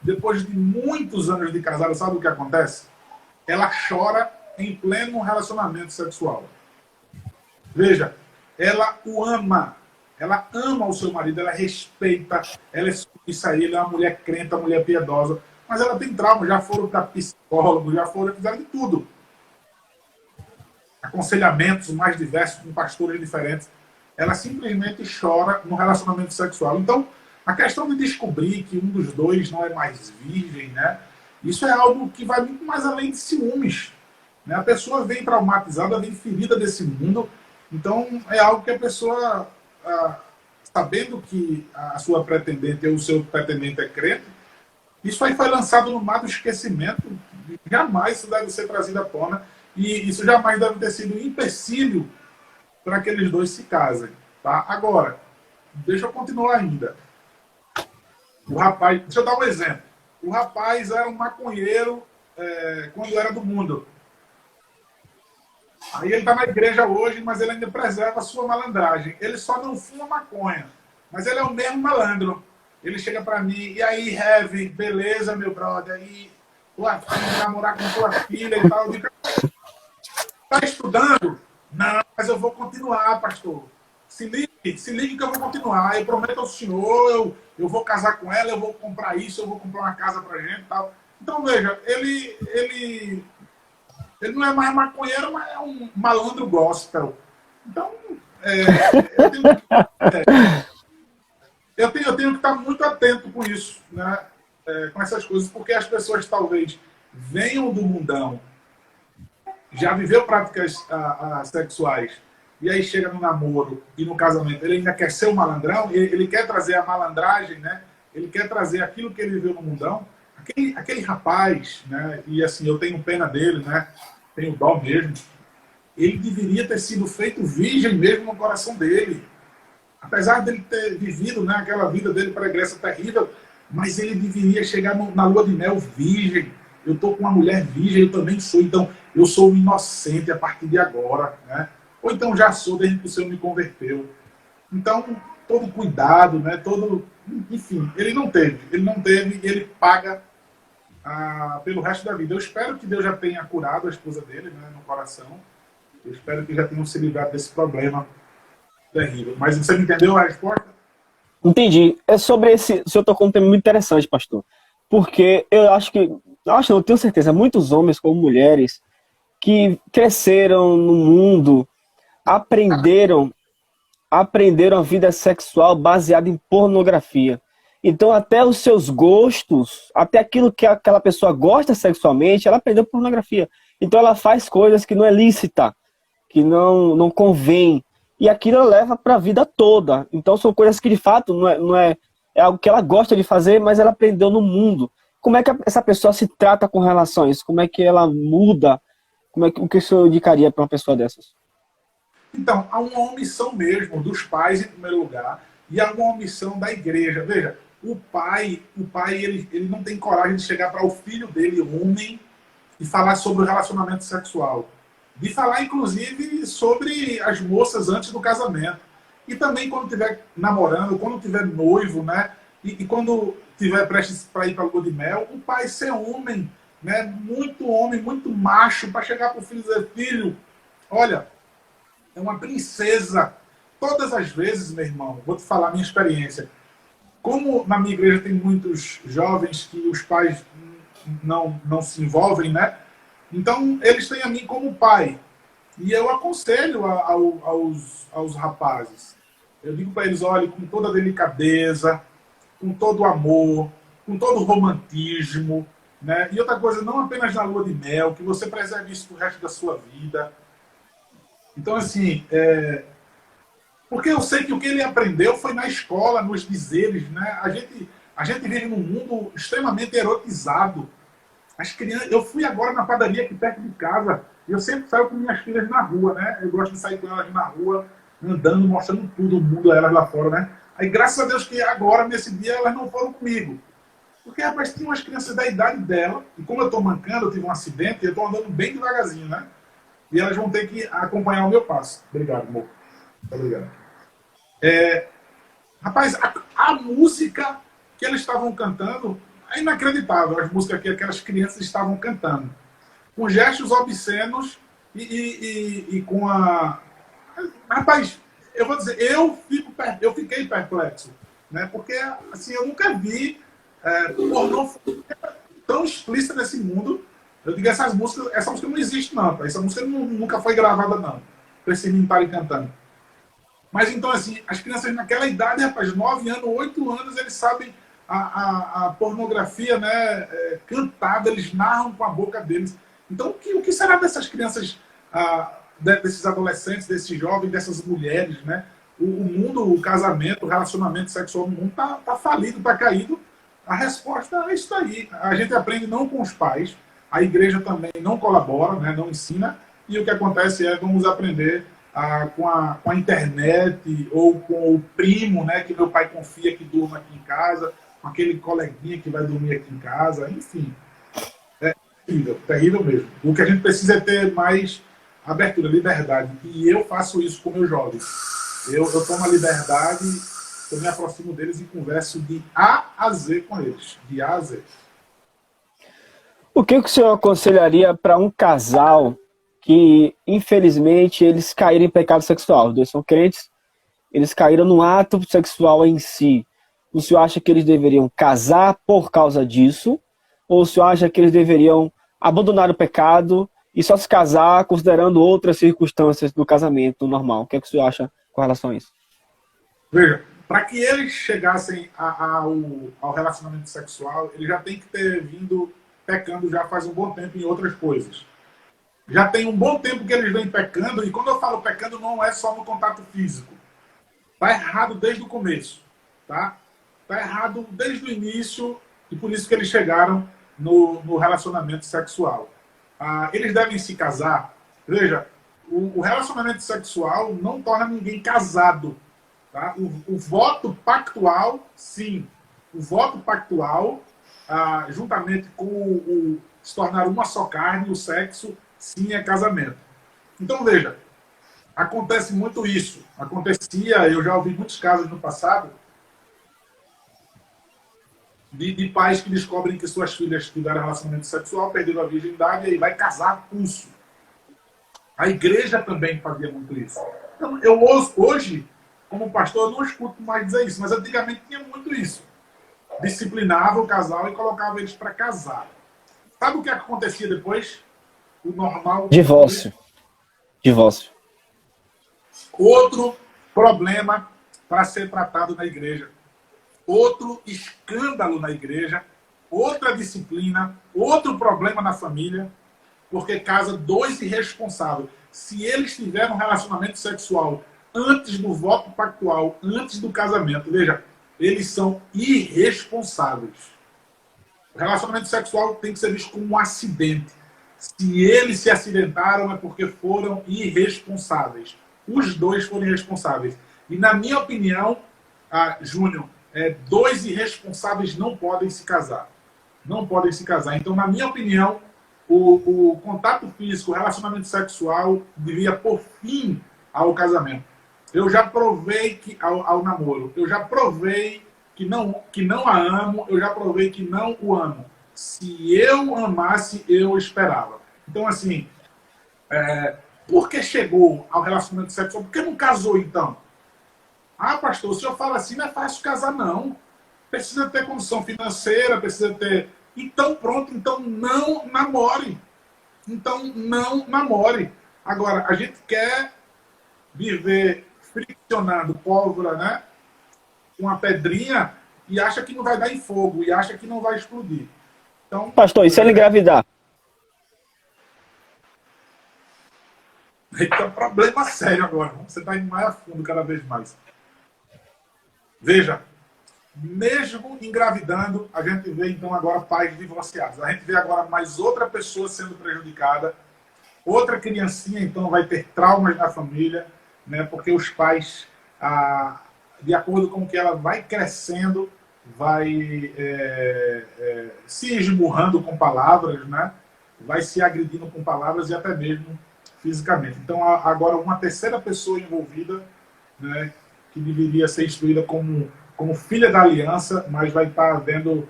Depois de muitos anos de casado, sabe o que acontece? Ela chora em pleno relacionamento sexual. Veja, ela o ama. Ela ama o seu marido, ela respeita, ela é submissa a ele, é uma mulher crente, uma mulher piedosa, mas ela tem trauma, já foram para psicólogo, fizeram de tudo. Aconselhamentos mais diversos com pastores diferentes, ela simplesmente chora no relacionamento sexual. Então, a questão de descobrir que um dos dois não é mais virgem, né, isso é algo que vai muito mais além de ciúmes. Né? A pessoa vem traumatizada, vem ferida desse mundo, então é algo que a pessoa, sabendo que a sua pretendente ou o seu pretendente é crente, isso aí foi lançado no mar do esquecimento, jamais isso deve ser trazido à tona. E isso jamais deve ter sido um empecilho para que aqueles dois se casem. Tá? Agora, deixa eu continuar ainda. O rapaz, deixa eu dar um exemplo. o rapaz era um maconheiro quando era do mundo. Aí ele está na igreja hoje, mas ele ainda preserva a sua malandragem. Ele só não fuma maconha, mas ele é o mesmo malandro. Ele chega para mim, e aí, Heavy, beleza, meu brother? Aí, tua filha, namorar com tua filha e tal. Eu digo, tá estudando? Não, mas eu vou continuar, pastor. Se ligue que eu vou continuar. Eu prometo ao senhor, eu vou casar com ela, eu vou comprar isso, eu vou comprar uma casa pra gente e tal. Então, veja, ele não é mais maconheiro, mas é um malandro gospel. Então, eu tenho que estar muito atento com isso, né? Com essas coisas, porque as pessoas talvez venham do mundão, já viveu práticas sexuais, e aí chega no namoro e no casamento, ele ainda quer ser um malandrão, ele quer trazer a malandragem, né? Ele quer trazer aquilo que ele viveu no mundão. Aquele rapaz, né? E assim, eu tenho pena dele, né? Tenho dó mesmo. Ele deveria ter sido feito virgem mesmo no coração dele. Apesar dele ter vivido, né, aquela vida dele pregressa terrível, mas ele deveria chegar na lua de mel virgem. Eu estou com uma mulher virgem, eu também sou, então eu sou um inocente a partir de agora, né? Ou então já sou desde que o Senhor me converteu. Então, todo cuidado, né? Enfim, ele não teve, e ele paga pelo resto da vida. Eu espero que Deus já tenha curado a esposa dele, né, no coração. Eu espero que já tenham se livrado desse problema terrível. Mas você me entendeu a resposta? Entendi. É sobre esse. O senhor tocou um tema muito interessante, pastor. Porque eu acho que. Eu tenho certeza, muitos homens como mulheres que cresceram no mundo, aprenderam a vida sexual baseada em pornografia. Então, até os seus gostos, até aquilo que aquela pessoa gosta sexualmente, ela aprendeu pornografia. Então, ela faz coisas que não é lícita, que não convém. E aquilo ela leva para a vida toda. Então, são coisas que, de fato, é algo que ela gosta de fazer, mas ela aprendeu no mundo. Como é que essa pessoa se trata com relações? Como é que ela muda? O que o senhor indicaria para uma pessoa dessas? Então, há uma omissão mesmo dos pais, em primeiro lugar, e há uma omissão da igreja. Veja, o pai ele não tem coragem de chegar para o filho dele, homem, e falar sobre o relacionamento sexual. De falar, inclusive, sobre as moças antes do casamento. E também quando estiver namorando, quando estiver noivo, né? E quando estiver prestes para ir para a lua de mel, o pai ser homem, né? Muito homem, muito macho, para chegar para o filho e dizer, filho, olha, é uma princesa. Todas as vezes, meu irmão, vou te falar a minha experiência. Como na minha igreja tem muitos jovens que os pais não se envolvem, né? Então, eles têm a mim como pai. E eu aconselho aos rapazes. Eu digo para eles, olha, com toda a delicadeza, com todo o amor, com todo o romantismo, né? E outra coisa, não apenas na lua de mel, que você preserve isso pro resto da sua vida. Então, assim, porque eu sei que o que ele aprendeu foi na escola, nos dizeres, né? A gente vive num mundo extremamente erotizado. As crianças, eu fui agora na padaria aqui perto de casa, e eu sempre saio com minhas filhas na rua, né? Eu gosto de sair com elas na rua, andando, mostrando tudo, o mundo a elas lá fora, né? Aí, graças a Deus que agora, nesse dia, elas não foram comigo. Porque, rapaz, tinha umas crianças da idade dela, e como eu tô mancando, eu tive um acidente, e eu tô andando bem devagarzinho, né? E elas vão ter que acompanhar o meu passo. Obrigado, amor. Obrigado. Rapaz, a música que eles estavam cantando é inacreditável. As músicas que aquelas crianças estavam cantando. Com gestos obscenos e com a... Rapaz, eu vou dizer, eu fiquei perplexo. Né? Porque, assim, eu nunca vi pornô tão explícita nesse mundo. Eu digo, essa música não existe, não. Essa música nunca foi gravada, não. Para esse menino estarem cantando. Mas então, assim, as crianças naquela idade, rapaz, 9 anos, 8 anos, eles sabem a pornografia, né, cantada, eles narram com a boca deles. Então, o que será dessas crianças, desses adolescentes, desses jovens, dessas mulheres, né? O mundo, o casamento, o relacionamento sexual no mundo tá falido, tá caído. A resposta é isso aí. A gente aprende não com os pais, a igreja também não colabora, né, não ensina, e o que acontece é vamos aprender com a internet ou com o primo, né, que meu pai confia que durma aqui em casa, com aquele coleguinha que vai dormir aqui em casa, enfim. É terrível, terrível mesmo. O que a gente precisa é ter mais abertura, liberdade. E eu faço isso com meus jovens. Eu tomo a liberdade, eu me aproximo deles e converso de A a Z com eles. De A a Z. O que o senhor aconselharia para um casal que, infelizmente, eles caíram em pecado sexual? Os dois são crentes, eles caíram no ato sexual em si. O senhor acha que eles deveriam casar por causa disso? Ou o senhor acha que eles deveriam abandonar o pecado e só se casar considerando outras circunstâncias do casamento normal? O que o senhor acha com relação a isso? Veja, para que eles chegassem ao relacionamento sexual, eles já têm que ter vindo pecando já faz um bom tempo em outras coisas. Já tem um bom tempo que eles vêm pecando, e quando eu falo pecando, não é só no contato físico. Está errado desde o começo. Tá errado desde o início, e por isso que eles chegaram no relacionamento sexual. Eles devem se casar. Veja, o relacionamento sexual não torna ninguém casado. Tá? O voto pactual, sim. O voto pactual, juntamente com o se tornar uma só carne, o sexo, sim, é casamento. Então, veja, acontece muito isso. Acontecia, eu já ouvi muitos casos no passado, de pais que descobrem que suas filhas tiveram relacionamento sexual, perderam a virgindade e aí vai casar pulso. A igreja também fazia muito isso. Então, eu hoje, como pastor, eu não escuto mais dizer isso, mas antigamente tinha muito isso. Disciplinava o casal e colocava eles para casar. Sabe o que acontecia depois? O normal... Divórcio. Divórcio. Outro problema para ser tratado na igreja. Outro escândalo na igreja. Outra disciplina. Outro problema na família. Porque casa dois irresponsáveis. Se eles tiveram um relacionamento sexual antes do voto pactual, antes do casamento, veja, eles são irresponsáveis. O relacionamento sexual tem que ser visto como um acidente. Se eles se acidentaram é porque foram irresponsáveis. Os dois foram irresponsáveis. E na minha opinião, Júnior, dois irresponsáveis não podem se casar. Não podem se casar. Então, na minha opinião, o contato físico, o relacionamento sexual devia pôr fim ao casamento. Eu já provei ao namoro. Eu já provei que não a amo. Eu já provei que não o amo. Se eu amasse, eu esperava. Então, assim, por que chegou ao relacionamento sexual? Por que não casou, então? Pastor, o senhor fala assim, não é fácil casar, não. Precisa ter condição financeira, precisa ter... Então, pronto, então não namore. Então, não namore. Agora, a gente quer viver friccionando pólvora, né? Uma pedrinha e acha que não vai dar em fogo, e acha que não vai explodir. Então, pastor, e se ele engravidar? É um problema sério agora. Você está indo mais a fundo cada vez mais. Veja, mesmo engravidando, a gente vê então agora pais divorciados. A gente vê agora mais outra pessoa sendo prejudicada. Outra criancinha então vai ter traumas na família, né? Porque os pais, de acordo com que ela vai crescendo, vai se esmurrando com palavras, né? Vai se agredindo com palavras e até mesmo fisicamente. Então, agora uma terceira pessoa envolvida, né, que deveria ser instruída como filha da aliança, mas vai estar havendo,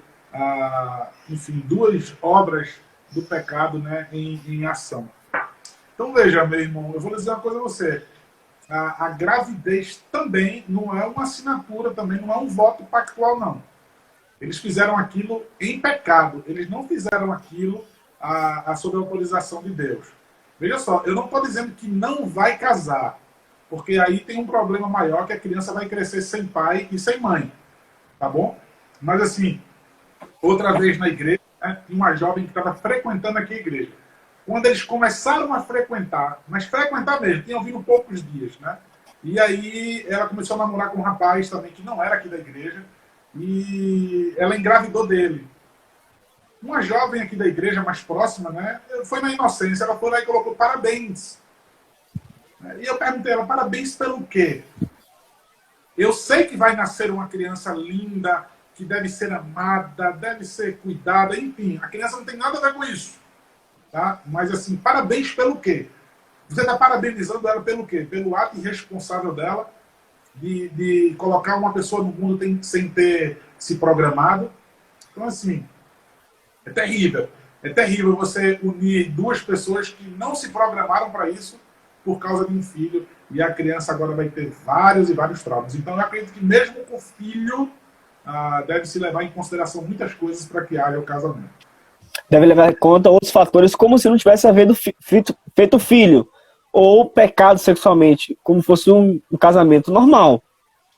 enfim, duas obras do pecado, né, em ação. Então, veja, meu irmão, eu vou dizer uma coisa a você. A gravidez também não é uma assinatura, também não é um voto pactual, não. Eles fizeram aquilo em pecado. Eles não fizeram aquilo sob a autorização de Deus. Veja só, eu não estou dizendo que não vai casar, porque aí tem um problema maior, que a criança vai crescer sem pai e sem mãe, tá bom? Mas assim, outra vez na igreja, né, uma jovem que estava frequentando aqui a igreja. Quando eles começaram a frequentar, mas frequentar mesmo, tinham vindo poucos dias, né? E aí ela começou a namorar com um rapaz também, que não era aqui da igreja, e ela engravidou dele. Uma jovem aqui da igreja mais próxima, né, foi na inocência, ela foi lá e colocou parabéns. E eu perguntei a ela, parabéns pelo quê? Eu sei que vai nascer uma criança linda, que deve ser amada, deve ser cuidada, enfim. A criança não tem nada a ver com isso. Tá? Mas, assim, parabéns pelo quê? Você está parabenizando ela pelo quê? Pelo ato irresponsável dela de colocar uma pessoa no mundo sem ter se programado. Então, assim, é terrível. É terrível você unir duas pessoas que não se programaram para isso por causa de um filho, e a criança agora vai ter vários e vários traumas. Então, eu acredito que mesmo com o filho, deve-se levar em consideração muitas coisas para que haja o casamento. Deve levar em conta outros fatores, como se não tivesse havido feito filho, ou pecado sexualmente, como fosse um casamento normal.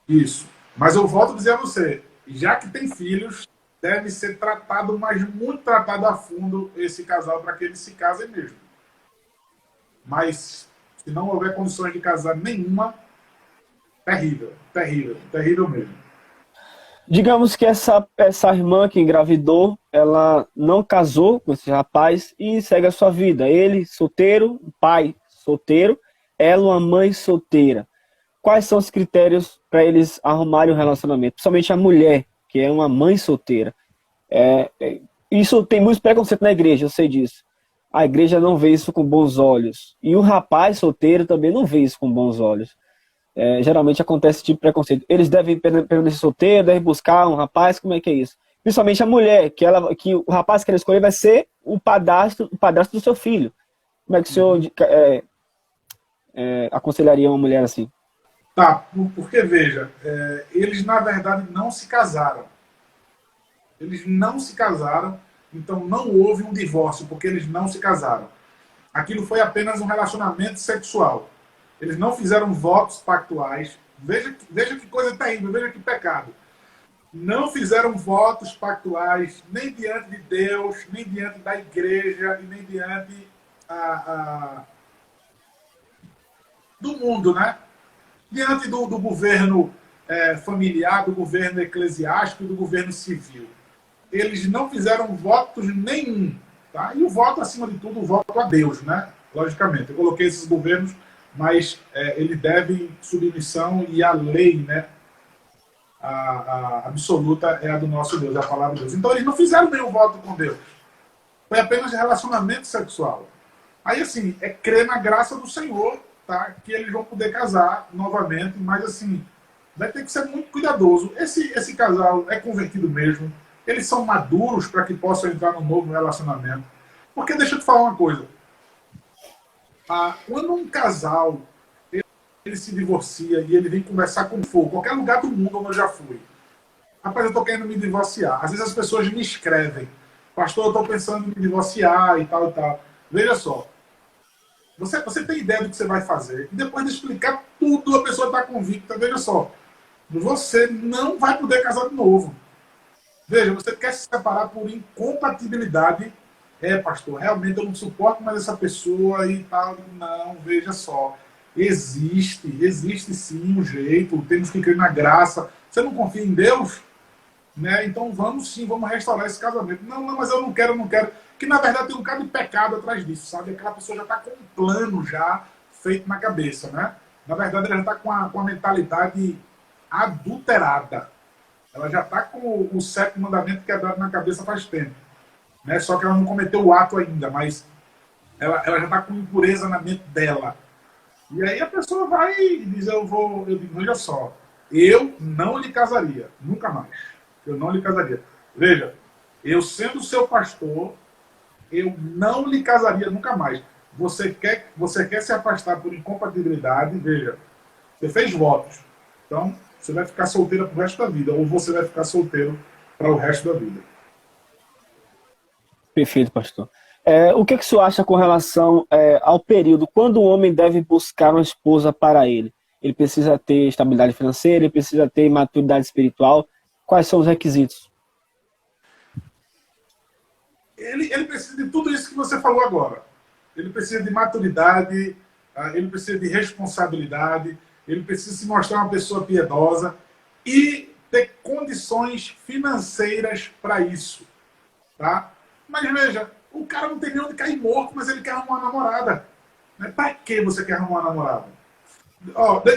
Isso. Mas eu volto a dizer a você, já que tem filhos, deve ser tratado, mas muito tratado a fundo esse casal para que eles se casem mesmo. Mas se não houver condições de casar nenhuma, terrível, terrível, terrível mesmo. Digamos que essa irmã que engravidou, ela não casou com esse rapaz e segue a sua vida. Ele solteiro, pai solteiro, ela uma mãe solteira. Quais são os critérios para eles arrumarem um relacionamento? Principalmente a mulher, que é uma mãe solteira. Isso tem muito preconceito na igreja, eu sei disso. A igreja não vê isso com bons olhos. E o rapaz solteiro também não vê isso com bons olhos. Geralmente acontece esse tipo de preconceito. Eles devem permanecer solteiros, devem buscar um rapaz, como é que é isso? Principalmente a mulher, que o rapaz que ela escolher vai ser o padrasto do seu filho. Como é que o senhor aconselharia uma mulher assim? Tá, porque veja, eles na verdade não se casaram. Eles não se casaram, então não houve um divórcio, porque eles não se casaram. Aquilo foi apenas um relacionamento sexual. Eles não fizeram votos pactuais. Veja que coisa terrível, veja que pecado. Não fizeram votos pactuais, nem diante de Deus, nem diante da igreja, e nem diante do mundo, né? Diante do governo familiar, do governo eclesiástico, do governo civil. Eles não fizeram votos nenhum. Tá? E o voto, acima de tudo, o voto a Deus, né? Logicamente. Eu coloquei esses governos, mas eles devem submissão e a lei, né? A absoluta é a do nosso Deus, é a palavra de Deus. Então eles não fizeram nenhum voto com Deus. Foi apenas relacionamento sexual. Aí, assim, é crer na graça do Senhor, tá? Que eles vão poder casar novamente, mas, assim, vai ter que ser muito cuidadoso. Esse casal é convertido mesmo. Eles são maduros para que possam entrar num novo relacionamento. Porque deixa eu te falar uma coisa. Quando um casal ele se divorcia e ele vem conversar com fogo, qualquer lugar do mundo onde eu já fui. Rapaz, eu estou querendo me divorciar. Às vezes as pessoas me escrevem. Pastor, eu estou pensando em me divorciar e tal e tal. Veja só. Você tem ideia do que você vai fazer. E depois de explicar tudo, a pessoa está convicta. Veja só. Você não vai poder casar de novo. Veja, você quer se separar por incompatibilidade. Pastor, realmente eu não suporto mais essa pessoa e tal. Não, veja só. Existe sim um jeito. Temos que crer na graça. Você não confia em Deus? Né? Então vamos restaurar esse casamento. Não, mas eu não quero. Que na verdade tem um bocado de pecado atrás disso, sabe? Aquela pessoa já está com um plano já feito na cabeça, né? Na verdade ela já está com a mentalidade adulterada. Ela já está com o sétimo mandamento quebrado na cabeça faz tempo. Né? Só que ela não cometeu o ato ainda, mas ela já está com impureza na mente dela. E aí a pessoa vai e diz, eu digo, olha só, eu não lhe casaria, nunca mais. Eu não lhe casaria. Veja, eu sendo seu pastor, eu não lhe casaria nunca mais. Você quer se afastar por incompatibilidade, veja, você fez votos. Então, você vai ficar solteira pro resto da vida, ou você vai ficar solteiro para o resto da vida. Perfeito, pastor. O que o senhor acha com relação ao período? Quando o homem deve buscar uma esposa para ele? Ele precisa ter estabilidade financeira, ele precisa ter maturidade espiritual. Quais são os requisitos? Ele precisa de tudo isso que você falou agora. Ele precisa de maturidade, ele precisa de responsabilidade, ele precisa se mostrar uma pessoa piedosa e ter condições financeiras para isso. Tá? Mas veja, o cara não tem nem onde cair morto, mas ele quer arrumar uma namorada. Né? Para que você quer arrumar uma namorada?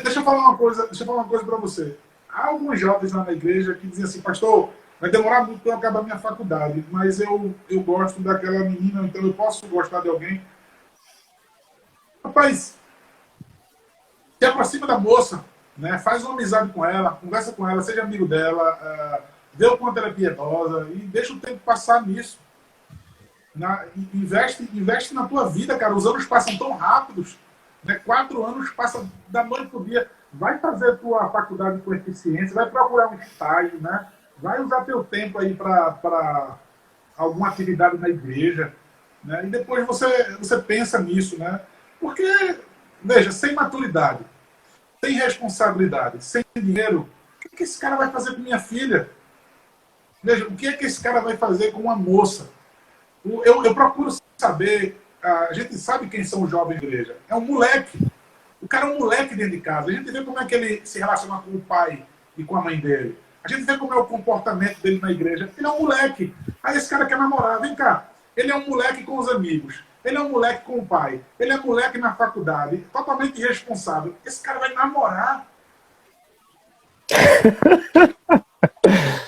Deixa eu falar uma coisa para você. Há alguns jovens lá na igreja que dizem assim, pastor, vai demorar muito para eu acabar minha faculdade, mas eu gosto daquela menina, então eu posso gostar de alguém. Rapaz, se aproxima da moça, né? Faz uma amizade com ela, conversa com ela, seja amigo dela, vê o quanto ela é piedosa e deixa o tempo passar nisso. Investe na tua vida, cara. Os anos passam tão rápidos, né? 4 anos passam da noite pro dia. Vai fazer tua faculdade com eficiência, vai procurar um estágio, né? Vai usar teu tempo aí para alguma atividade na igreja, né? E depois você pensa nisso, né? Porque, veja, sem maturidade, sem responsabilidade, sem dinheiro, o que esse cara vai fazer com minha filha? Veja, o que é que esse cara vai fazer com uma moça? Eu procuro saber, a gente sabe quem são os jovens da igreja. É um moleque. O cara é um moleque dentro de casa. A gente vê como é que ele se relaciona com o pai e com a mãe dele. A gente vê como é o comportamento dele na igreja. Ele é um moleque. Aí esse cara quer namorar. Vem cá. Ele é um moleque com os amigos. Ele é um moleque com o pai. Ele é um moleque na faculdade. Totalmente irresponsável. Esse cara vai namorar.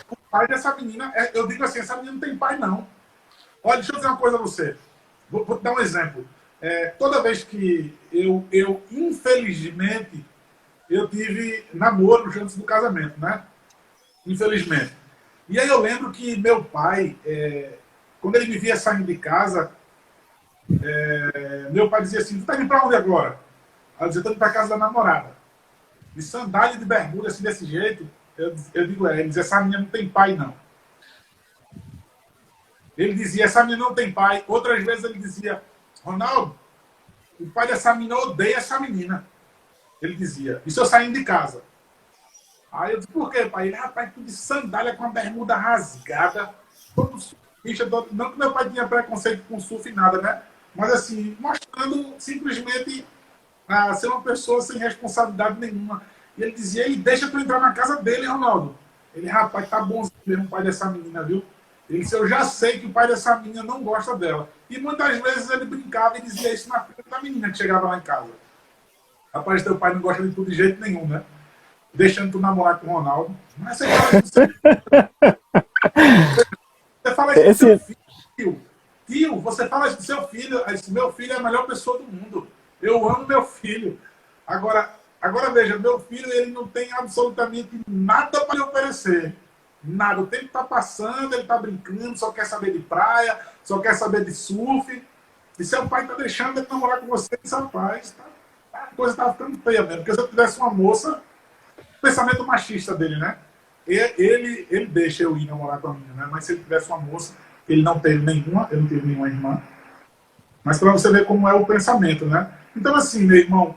O pai dessa menina, eu digo assim, essa menina não tem pai, não. Olha, deixa eu dizer uma coisa a você. Vou te dar um exemplo. Toda vez que infelizmente, eu tive namoros antes do casamento, né? Infelizmente. E aí eu lembro que meu pai, quando ele me via saindo de casa, meu pai dizia assim, tu tá indo pra onde agora? Aí eu dizia, tô indo pra casa da namorada. De sandália e de bermuda, assim, desse jeito, eu digo, ele dizia, essa menina não tem pai, não. Ele dizia, essa menina não tem pai. Outras vezes ele dizia, Ronaldo, o pai dessa menina odeia essa menina. Ele dizia, isso eu saindo de casa. Aí eu disse, por quê, pai? Ele, rapaz, tudo de sandália com a bermuda rasgada, todo surfista, não que meu pai tinha preconceito com surf e nada, né? Mas assim, mostrando simplesmente ser uma pessoa sem responsabilidade nenhuma. E ele dizia, ele deixa tu entrar na casa dele, Ronaldo. Ele, rapaz, tá bonzinho mesmo o pai dessa menina, viu? Ele disse, eu já sei que o pai dessa menina não gosta dela. E muitas vezes ele brincava e dizia isso na frente da menina que chegava lá em casa. Rapaz, teu pai não gosta de tu de jeito nenhum, né? Deixando tu namorar com o Ronaldo. Mas você fala isso do você fala isso do seu filho. Tio, você fala isso do seu filho. Aí, meu filho é a melhor pessoa do mundo. Eu amo meu filho. Agora veja, meu filho ele não tem absolutamente nada para lhe oferecer. Nada. O tempo está passando, ele está brincando, só quer saber de praia, só quer saber de surf. E seu pai está deixando ele namorar com você, rapaz. A coisa está ficando feia mesmo. Porque se eu tivesse uma moça, pensamento machista dele, né? Ele deixa eu ir namorar com a menina, né? Mas se ele tivesse uma moça, ele não teve nenhuma, eu não tive nenhuma irmã. Mas para você ver como é o pensamento, né? Então, assim, meu irmão,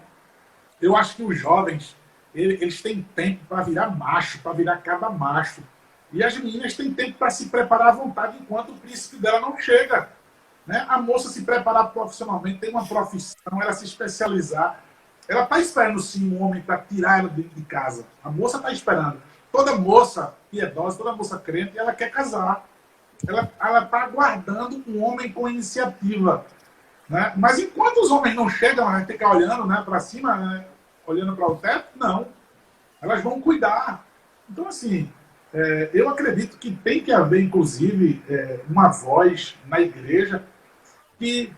eu acho que os jovens, eles têm tempo para virar macho, para virar cada macho. E as meninas têm tempo para se preparar à vontade enquanto o príncipe dela não chega. Né? A moça se preparar profissionalmente, tem uma profissão, ela se especializar. Ela está esperando sim um homem para tirar ela dentro de casa. A moça está esperando. Toda moça piedosa, toda moça crente, ela quer casar. Ela está aguardando um homem com iniciativa. Né? Mas enquanto os homens não chegam, a gente fica olhando, né, para cima, né, olhando para o teto, não. Elas vão cuidar. Então, assim, eu acredito que tem que haver, inclusive, uma voz na igreja que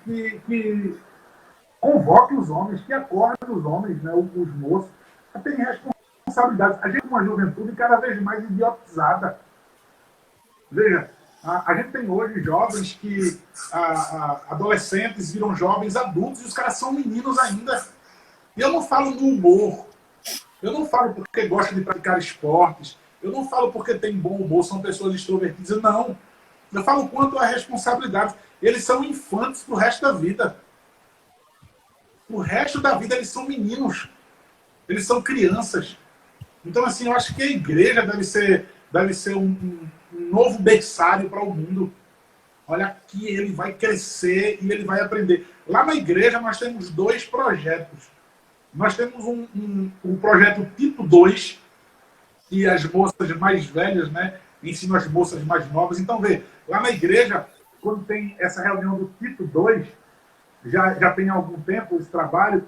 convoque os homens, que acorde os homens, né, os moços, a terem responsabilidade. A gente é uma juventude cada vez mais idiotizada. Veja, a gente tem hoje jovens que adolescentes viram jovens adultos e os caras são meninos ainda. E eu não falo no humor, eu não falo porque gosta de praticar esportes, eu não falo porque tem bom humor, são pessoas extrovertidas, não. Eu falo quanto à responsabilidade. Eles são infantes pro resto da vida. O resto da vida eles são meninos. Eles são crianças. Então, assim, eu acho que a igreja deve ser um novo berçário para o mundo. Olha, aqui ele vai crescer e ele vai aprender. Lá na igreja nós temos 2 projetos. Nós temos um projeto tipo 2, que as moças mais velhas, né, ensinam as moças mais novas. Então, vê, lá na igreja, quando tem essa reunião do tipo 2, já tem algum tempo esse trabalho,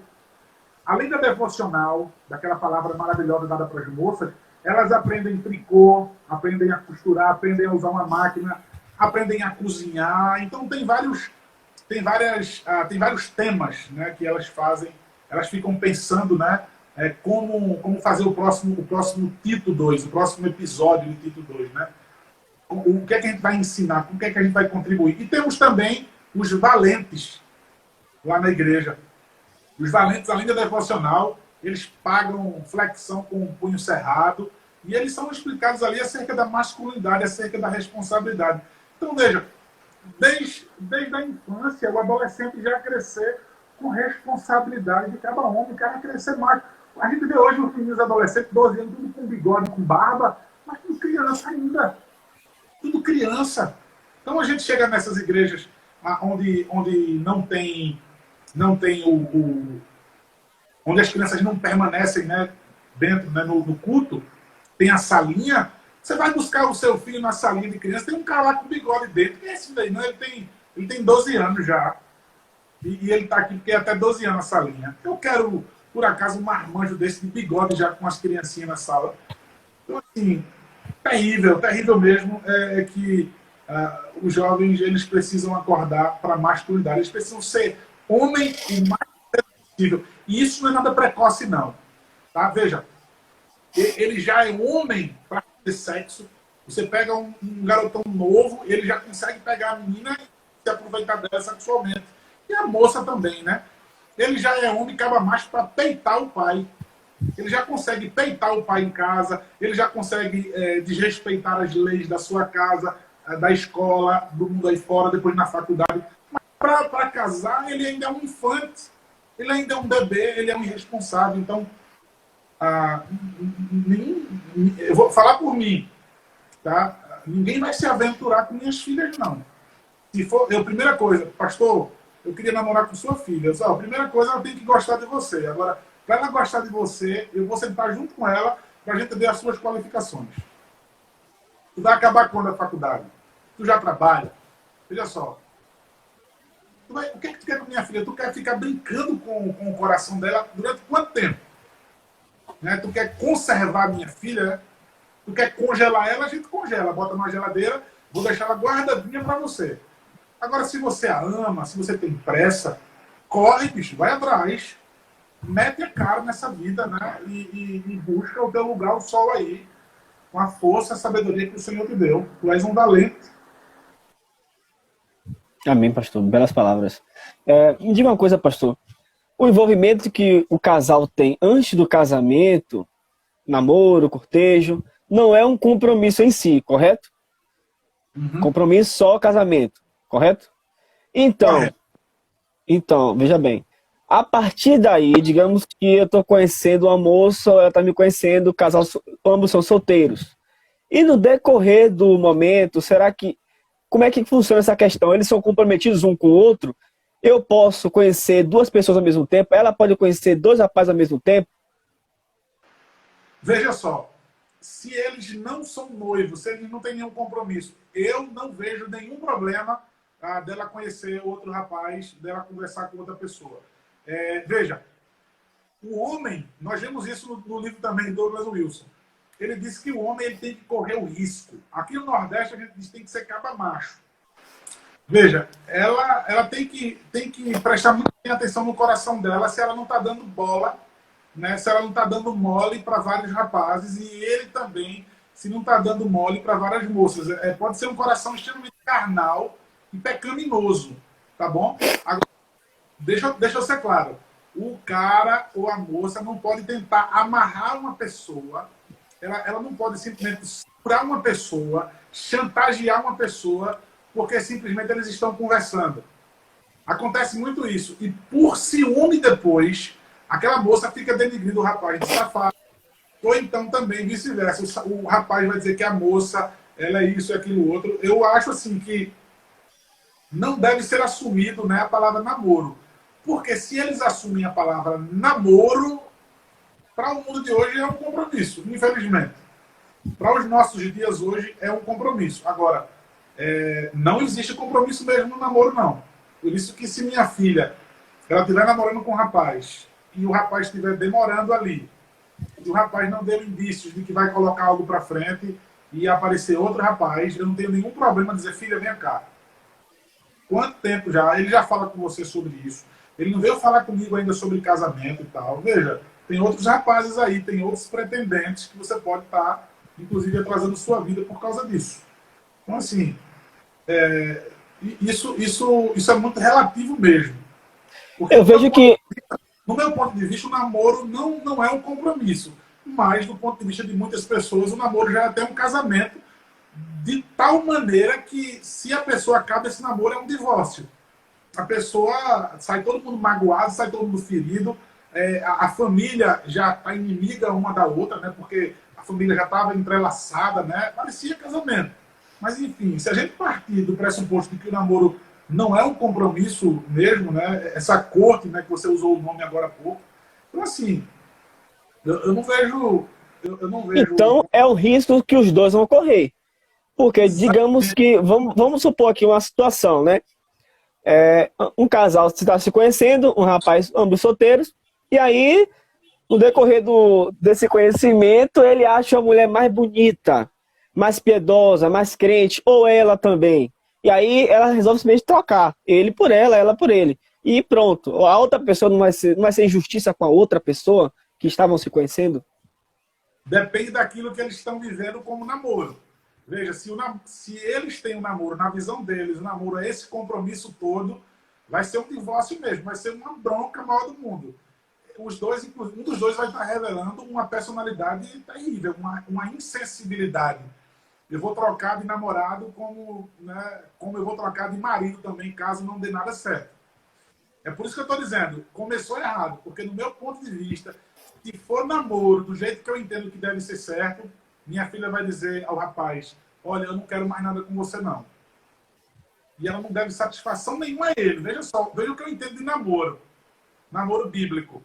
além da devocional, daquela palavra maravilhosa dada para as moças, Elas aprendem tricô, aprendem a costurar, aprendem a usar uma máquina, aprendem a cozinhar. Então tem vários temas, né, que elas fazem. Elas ficam pensando, né, como fazer o próximo Tito 2, o próximo episódio de Tito 2, né? O que é que a gente vai ensinar, com o que é que a gente vai contribuir. E temos também os valentes lá na igreja. Os valentes, além da devocional, eles pagam flexão com o punho cerrado e eles são explicados ali acerca da masculinidade, acerca da responsabilidade. Então, veja, desde a infância, o adolescente já crescer com responsabilidade de cada homem, o cara crescer mais. A gente vê hoje os meninos adolescentes, 12 anos, tudo com bigode, com barba, mas tudo criança ainda. Tudo criança. Então a gente chega nessas igrejas onde não tem onde as crianças não permanecem, né, dentro, né, no culto, tem a salinha. Você vai buscar o seu filho na salinha de criança, tem um cara lá com bigode dentro. Quem é esse daí? Não, ele tem 12 anos já. E ele está aqui porque é até 12 anos na salinha. Eu quero, por acaso, um marmanjo desse de bigode já com as criancinhas na sala. Então, assim, terrível, terrível mesmo é que os jovens eles precisam acordar para a masculinidade. Eles precisam ser homem o mais possível. E isso não é nada precoce, não. Tá? Veja, ele já é homem para ter sexo. Você pega um garotão novo, ele já consegue pegar a menina e se aproveitar dela sexualmente. E a moça também, né? Ele já é homem, acaba mais para peitar o pai. Ele já consegue peitar o pai em casa, ele já consegue desrespeitar as leis da sua casa, da escola, do mundo aí fora, depois na faculdade. Mas para casar, ele ainda é um infante, ele ainda é um bebê, ele é um irresponsável. Então, eu vou falar por mim, tá? Ninguém vai se aventurar com minhas filhas, não. Se for, primeira coisa, pastor, eu queria namorar com sua filha. A primeira coisa, ela tem que gostar de você. Agora, para ela gostar de você, eu vou sentar junto com ela para a gente ver as suas qualificações. Tu vai acabar quando a faculdade? Tu já trabalha? Veja só. O que é que tu quer com minha filha? Tu quer ficar brincando com o coração dela durante quanto tempo? Né? Tu quer conservar a minha filha? Né? Tu quer congelar ela? A gente congela. Bota numa geladeira, vou deixar ela guardadinha para você. Agora, se você a ama, se você tem pressa, corre, bicho, vai atrás. Mete a cara nessa vida, né? E busca o teu lugar, o sol aí, com a força, a sabedoria que o Senhor te deu. Tu és um valente. Amém, pastor. Belas palavras. Me diga uma coisa, pastor. O envolvimento que o casal tem antes do casamento, namoro, cortejo, não é um compromisso em si, correto? Uhum. Compromisso só casamento, correto? Então, veja bem. A partir daí, digamos que eu estou conhecendo uma moça, ela está me conhecendo, o casal, ambos são solteiros. E no decorrer do momento, como é que funciona essa questão? Eles são comprometidos um com o outro? Eu posso conhecer duas pessoas ao mesmo tempo? Ela pode conhecer dois rapazes ao mesmo tempo? Veja só, se eles não são noivos, se eles não têm nenhum compromisso, eu não vejo nenhum problema dela conhecer outro rapaz, dela conversar com outra pessoa. Veja, o homem, nós vemos isso no livro também de Douglas Wilson. Ele disse que o homem ele tem que correr o risco. Aqui no Nordeste a gente diz que tem que ser caba macho. Veja, ela tem que prestar muita atenção no coração dela se ela não está dando bola, né? Se ela não está dando mole para vários rapazes e ele também, se não está dando mole para várias moças. Pode ser um coração extremamente carnal e pecaminoso, tá bom? Agora, deixa eu ser claro. O cara ou a moça não pode tentar amarrar uma pessoa, ela não pode simplesmente segurar uma pessoa, chantagear uma pessoa, porque simplesmente eles estão conversando. Acontece muito isso. E por ciúme depois, aquela moça fica denigrindo o rapaz de safado. Ou então também vice-versa. O rapaz vai dizer que a moça, ela é isso e aquilo outro. Eu acho assim que não deve ser assumido, né, a palavra namoro. Porque se eles assumem a palavra namoro, para o mundo de hoje é um compromisso, infelizmente. Para os nossos dias hoje é um compromisso. Agora, não existe compromisso mesmo no namoro, não. Por isso que se minha filha ela estiver namorando com um rapaz e o rapaz estiver demorando ali, Se o rapaz não deu indícios de que vai colocar algo para frente e aparecer outro rapaz, eu não tenho nenhum problema em dizer, filha, vem cá. Quanto tempo já? Ele já fala com você sobre isso. Ele não veio falar comigo ainda sobre casamento e tal. Veja, tem outros rapazes aí, tem outros pretendentes que você pode estar, inclusive, atrasando sua vida por causa disso. Então, assim, isso é muito relativo mesmo. Porque, Eu vejo que no meu ponto de vista, o namoro não é um compromisso. Mas, do ponto de vista de muitas pessoas, o namoro já é até um casamento, de tal maneira que, se a pessoa acaba esse namoro, é um divórcio. A pessoa sai todo mundo magoado, sai todo mundo ferido, a família já está inimiga uma da outra, né? Porque a família já estava entrelaçada, né? Parecia casamento. Mas, enfim, se a gente partir do pressuposto de que o namoro não é um compromisso mesmo, né? Essa corte, né, que você usou o nome agora há pouco. Então, assim, eu não vejo... Eu não vejo... então é o risco que os dois vão correr. Porque, digamos que, vamos supor aqui uma situação, né? Um casal está se conhecendo, um rapaz, ambos solteiros, e aí, no decorrer desse conhecimento, ele acha a mulher mais bonita, mais piedosa, mais crente, ou ela também. E aí ela resolve simplesmente trocar, ele por ela por ele. E pronto, a outra pessoa não vai ser injustiça com a outra pessoa que estavam se conhecendo? Depende daquilo que eles estão vivendo como namoro. Veja, se eles têm um namoro, na visão deles, o namoro é esse compromisso todo, vai ser um divórcio mesmo, vai ser uma bronca maior do mundo. Um dos dois vai estar revelando uma personalidade terrível, uma insensibilidade. Eu vou trocar de namorado como eu vou trocar de marido também, caso não dê nada certo. É por isso que eu estou dizendo, começou errado, porque no meu ponto de vista, se for namoro do jeito que eu entendo que deve ser certo, minha filha vai dizer ao rapaz, olha, eu não quero mais nada com você, não. E ela não deve satisfação nenhuma a ele. Veja só, veja o que eu entendo de namoro. Namoro bíblico.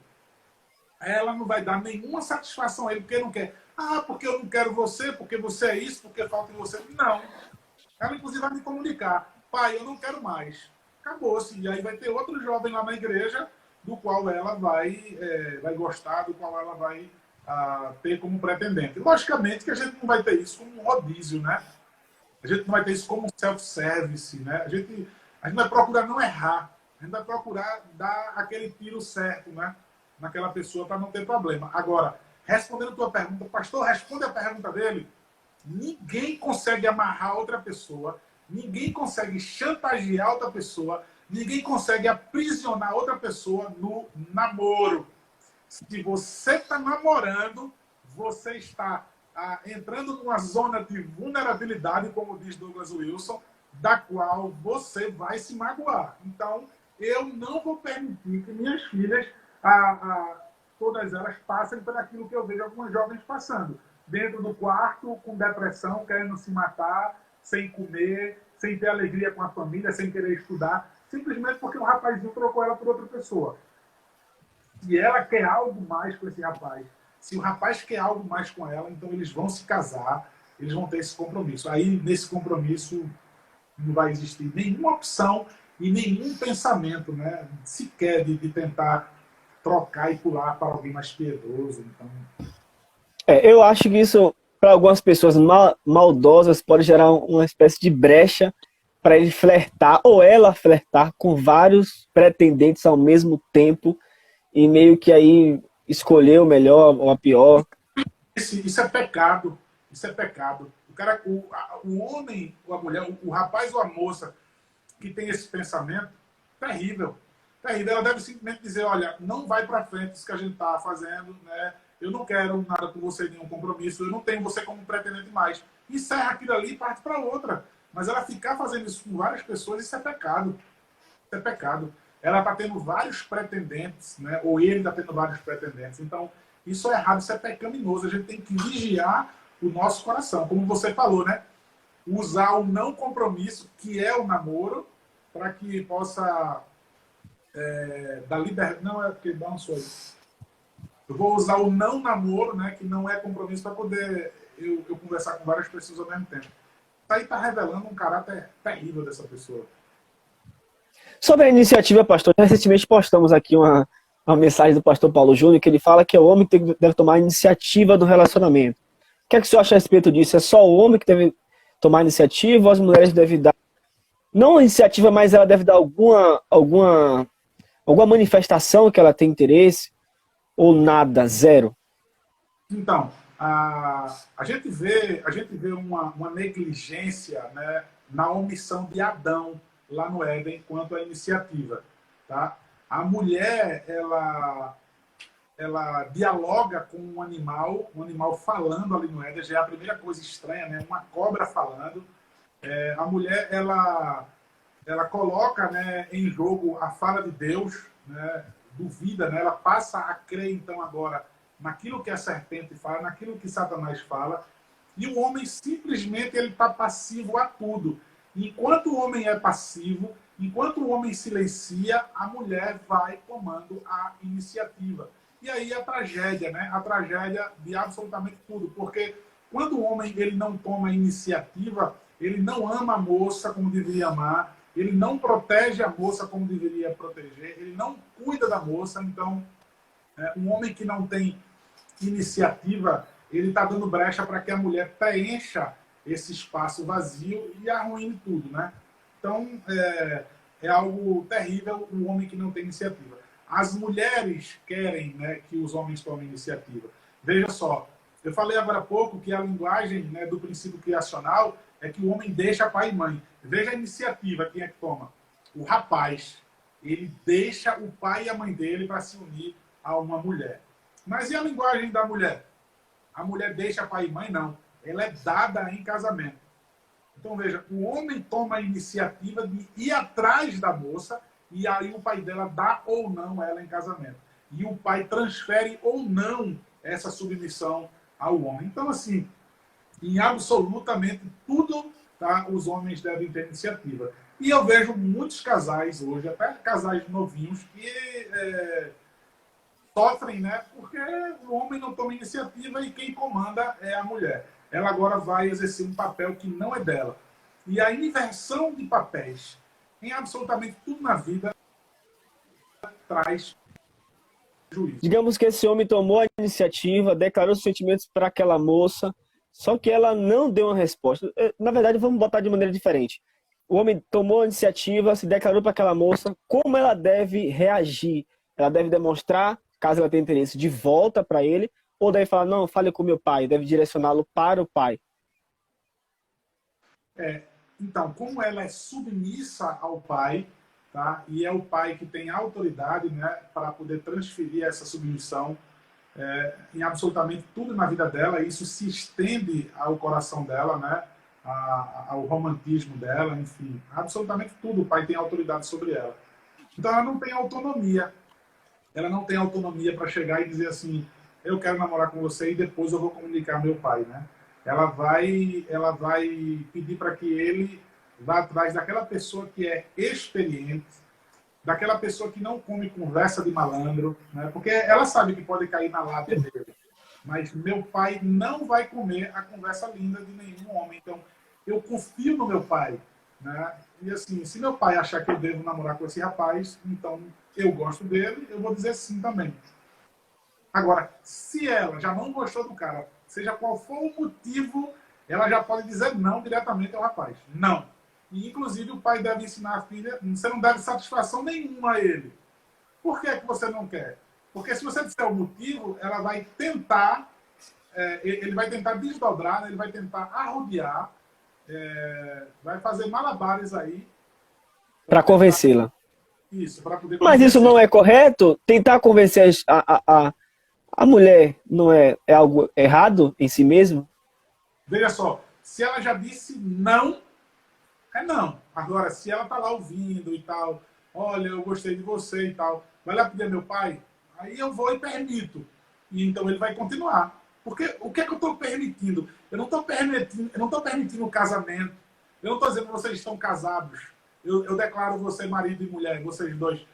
Ela não vai dar nenhuma satisfação a ele, porque não quer. Ah, porque eu não quero você, porque você é isso, porque falta em você. Não. Ela, inclusive, vai me comunicar. Pai, eu não quero mais. Acabou-se. E aí vai ter outro jovem lá na igreja, do qual ela vai gostar, do qual ela vai ter como pretendente. Logicamente que a gente não vai ter isso como um rodízio, né? A gente não vai ter isso como um self-service, né? A gente vai procurar não errar. A gente vai procurar dar aquele tiro certo, né? Naquela pessoa para não ter problema. Agora, respondendo a tua pergunta, pastor, responde a pergunta dele. Ninguém consegue amarrar outra pessoa, ninguém consegue chantagear outra pessoa, ninguém consegue aprisionar outra pessoa no namoro. Se você está namorando, você está entrando numa zona de vulnerabilidade, como diz Douglas Wilson, da qual você vai se magoar. Então, eu não vou permitir que minhas filhas, todas elas, passem por aquilo que eu vejo algumas jovens passando. Dentro do quarto, com depressão, querendo se matar, sem comer, sem ter alegria com a família, sem querer estudar, simplesmente porque o rapazinho trocou ela por outra pessoa. Se ela quer algo mais com esse rapaz, se o rapaz quer algo mais com ela, então eles vão se casar, eles vão ter esse compromisso. Aí, nesse compromisso, não vai existir nenhuma opção e nenhum pensamento, né, sequer de tentar trocar e pular para alguém mais piedoso. Então... Eu acho que isso, para algumas pessoas maldosas, pode gerar uma espécie de brecha para ele flertar, ou ela flertar com vários pretendentes ao mesmo tempo, e meio que aí escolher o melhor ou a pior. Isso é pecado. Isso é pecado. O homem ou a mulher, o rapaz ou a moça que tem esse pensamento, terrível. Terrível. Ela deve simplesmente dizer, olha, não vai para frente isso que a gente está fazendo, né? Eu não quero nada com você, nenhum compromisso, eu não tenho você como pretendente mais. Encerra aquilo ali e parte para outra. Mas ela ficar fazendo isso com várias pessoas, isso é pecado. Isso é pecado. Ela está tendo vários pretendentes, né? Ou ele está tendo vários pretendentes. Então, isso é errado, isso é pecaminoso. A gente tem que vigiar o nosso coração. Como você falou, né? Usar o não compromisso, que é o namoro, para que possa dar liberdade. Não, é porque dá um sonho. Eu vou usar o não namoro, né? Que não é compromisso, para poder eu conversar com várias pessoas ao mesmo tempo. Isso aí está revelando um caráter terrível dessa pessoa. Sobre a iniciativa, pastor, recentemente postamos aqui uma mensagem do pastor Paulo Júnior, que ele fala que o homem deve tomar a iniciativa do relacionamento. O que é que você acha a respeito disso? É só o homem que deve tomar a iniciativa ou as mulheres devem dar? Não a iniciativa, mas ela deve dar alguma manifestação que ela tem interesse? Ou nada, zero? Então, a gente vê uma negligência, né, na omissão de Adão lá no Éden quanto à iniciativa. Tá? A mulher, ela dialoga com um animal falando ali no Éden, já é a primeira coisa estranha, né? Uma cobra falando. A mulher, ela coloca, né, em jogo a fala de Deus, né? Duvida, né? Ela passa a crer, então, agora naquilo que a serpente fala, naquilo que Satanás fala, e o homem simplesmente ele está passivo a tudo. Enquanto o homem é passivo, enquanto o homem silencia, a mulher vai tomando a iniciativa. E aí a tragédia, né? A tragédia de absolutamente tudo. Porque quando o homem ele não toma a iniciativa, ele não ama a moça como deveria amar, ele não protege a moça como deveria proteger, ele não cuida da moça. Então, um homem que não tem iniciativa, ele está dando brecha para que a mulher preencha esse espaço vazio e arruine tudo, né? Então, é algo terrível o homem que não tem iniciativa. As mulheres querem, né, que os homens tomem iniciativa. Veja só, eu falei agora há pouco que a linguagem, né, do princípio criacional é que o homem deixa pai e mãe. Veja a iniciativa, quem é que toma? O rapaz. Ele deixa o pai e a mãe dele para se unir a uma mulher. Mas e a linguagem da mulher? A mulher deixa pai e mãe? Não. Ela é dada em casamento. Então, veja, o homem toma a iniciativa de ir atrás da moça e aí o pai dela dá ou não ela em casamento. E o pai transfere ou não essa submissão ao homem. Então, assim, em absolutamente tudo, tá, os homens devem ter iniciativa. E eu vejo muitos casais hoje, até casais novinhos, que sofrem, né, porque o homem não toma iniciativa e quem comanda é a mulher. Ela agora vai exercer um papel que não é dela. E a inversão de papéis em absolutamente tudo na vida traz juízo. Digamos que esse homem tomou a iniciativa, declarou os sentimentos para aquela moça, só que ela não deu uma resposta. Na verdade, vamos botar de maneira diferente. O homem tomou a iniciativa, se declarou para aquela moça, como ela deve reagir? Ela deve demonstrar, caso ela tenha interesse, de volta para ele, ou deve falar, não, fale com meu pai, deve direcioná-lo para o pai? Então, como ela é submissa ao pai, tá? E é o pai que tem autoridade, né, para poder transferir essa submissão em absolutamente tudo na vida dela, isso se estende ao coração dela, né, ao romantismo dela, enfim, absolutamente tudo, o pai tem autoridade sobre ela. Então ela não tem autonomia. Ela não tem autonomia para chegar e dizer assim, eu quero namorar com você e depois eu vou comunicar ao meu pai, né? Ela vai pedir para que ele vá atrás daquela pessoa que é experiente, daquela pessoa que não come conversa de malandro, né? Porque ela sabe que pode cair na lábia dele. Mas meu pai não vai comer a conversa linda de nenhum homem. Então, eu confio no meu pai, né? E assim, se meu pai achar que eu devo namorar com esse rapaz, então eu gosto dele, eu vou dizer sim também. Agora, se ela já não gostou do cara, seja qual for o motivo, ela já pode dizer não diretamente ao rapaz. Não. E, inclusive, o pai deve ensinar a filha, você não deve satisfação nenhuma a ele. Por que você não quer? Porque se você disser o motivo, ela vai tentar, ele vai tentar desdobrar, né? Ele vai tentar arrodear, vai fazer malabares aí. Para convencê-la. Isso, para poder Mas isso não é correto? Tentar convencer a mulher não é algo errado em si mesmo? Veja só, se ela já disse não, é não. Agora, se ela tá lá ouvindo e tal, olha, eu gostei de você e tal, vai lá pedir meu pai, aí eu vou e permito. E então ele vai continuar. Porque o que é que eu estou permitindo? Eu não estou permitindo o casamento. Eu não estou dizendo que vocês estão casados. Eu declaro você marido e mulher, vocês dois.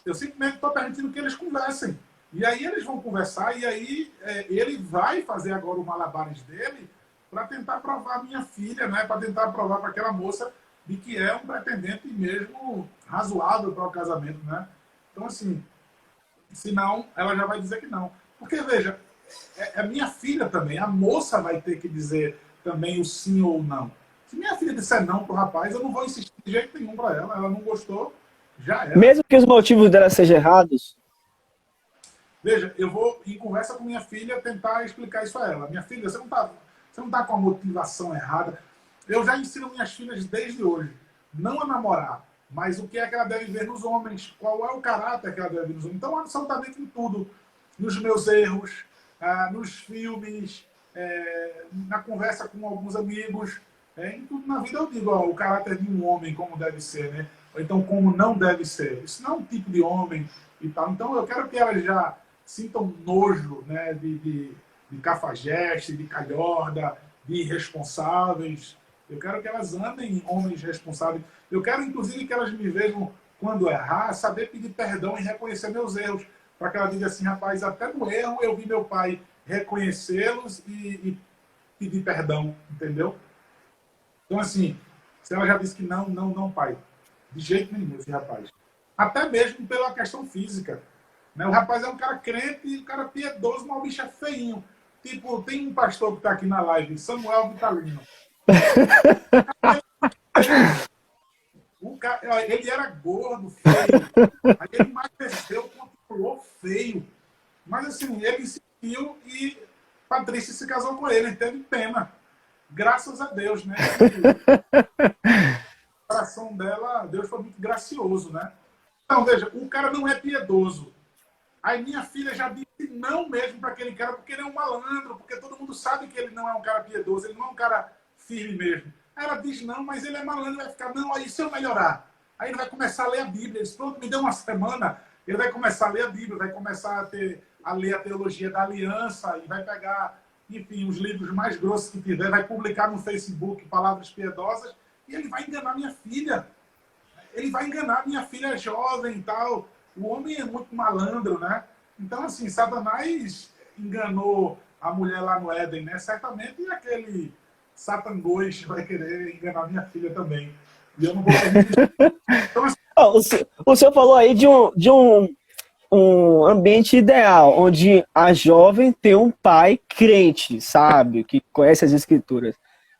Eu simplesmente estou permitindo que eles conversem. E aí eles vão conversar e aí ele vai fazer agora o malabares dele para tentar provar a minha filha, né? Para tentar provar para aquela moça de que é um pretendente mesmo razoável para o casamento, né? Então, assim, Senão, ela já vai dizer que não. Porque, veja, é minha filha também. A moça vai ter que dizer também o sim ou não. Se minha filha disser não pro rapaz, eu não vou insistir de jeito nenhum para ela. Ela não gostou, já era. Mesmo que os motivos dela sejam errados? Veja, eu vou, em conversa com minha filha, tentar explicar isso a ela. Minha filha, você não tá com a motivação errada. Eu já ensino minhas filhas desde hoje. Não a namorar, mas o que é que ela deve ver nos homens. Qual é o caráter que ela deve ver nos homens. Então, absolutamente em tudo. Nos meus erros, nos filmes, na conversa com alguns amigos. Em tudo na vida eu digo, ó, o caráter de um homem como deve ser, né? Ou então como não deve ser. Isso não é um tipo de homem e tal. Então eu quero que elas já sintam nojo, né, de cafajeste, de calhorda, de irresponsáveis. Eu quero que elas andem homens responsáveis. Eu quero, inclusive, que elas me vejam quando errar, saber pedir perdão e reconhecer meus erros. Para que ela diga assim, rapaz, até no erro eu vi meu pai reconhecê-los e pedir perdão, entendeu? Então, assim, se ela já disse que não, não, não, pai. De jeito nenhum, esse rapaz. Até mesmo pela questão física. Né? O rapaz é um cara crente, um cara piedoso, mas o bicho é feinho. Tipo, tem um pastor que está aqui na live, Samuel Vitalino. Ele era gordo, feio. Aí ele emagreceu, continuou feio. Mas assim, ele insistiu e Patrícia se casou com ele, teve pena. Graças a Deus, né? O coração dela, Deus foi muito gracioso, né? Então, veja, o cara não é piedoso. Aí minha filha já disse não mesmo para aquele cara, porque ele é um malandro, porque todo mundo sabe que ele não é um cara piedoso, ele não é um cara firme mesmo. Aí ela diz não, mas ele é malandro, vai ficar, não, aí se eu melhorar. Aí ele vai começar a ler a Bíblia. Ele disse, pronto, me deu uma semana, ele vai começar a ler a Bíblia, vai começar a ler a teologia da aliança, e vai pegar, enfim, os livros mais grossos que tiver, vai publicar no Facebook palavras piedosas, e ele vai enganar minha filha. Ele vai enganar minha filha jovem e tal. O homem é muito malandro, né? Então, assim, Satanás enganou a mulher lá no Éden, né? Certamente e aquele Satangôs vai querer enganar minha filha também. E eu não vou permitir. Então, assim, o senhor falou aí um ambiente ideal, onde a jovem tem um pai crente, sabe? Que conhece as escrituras.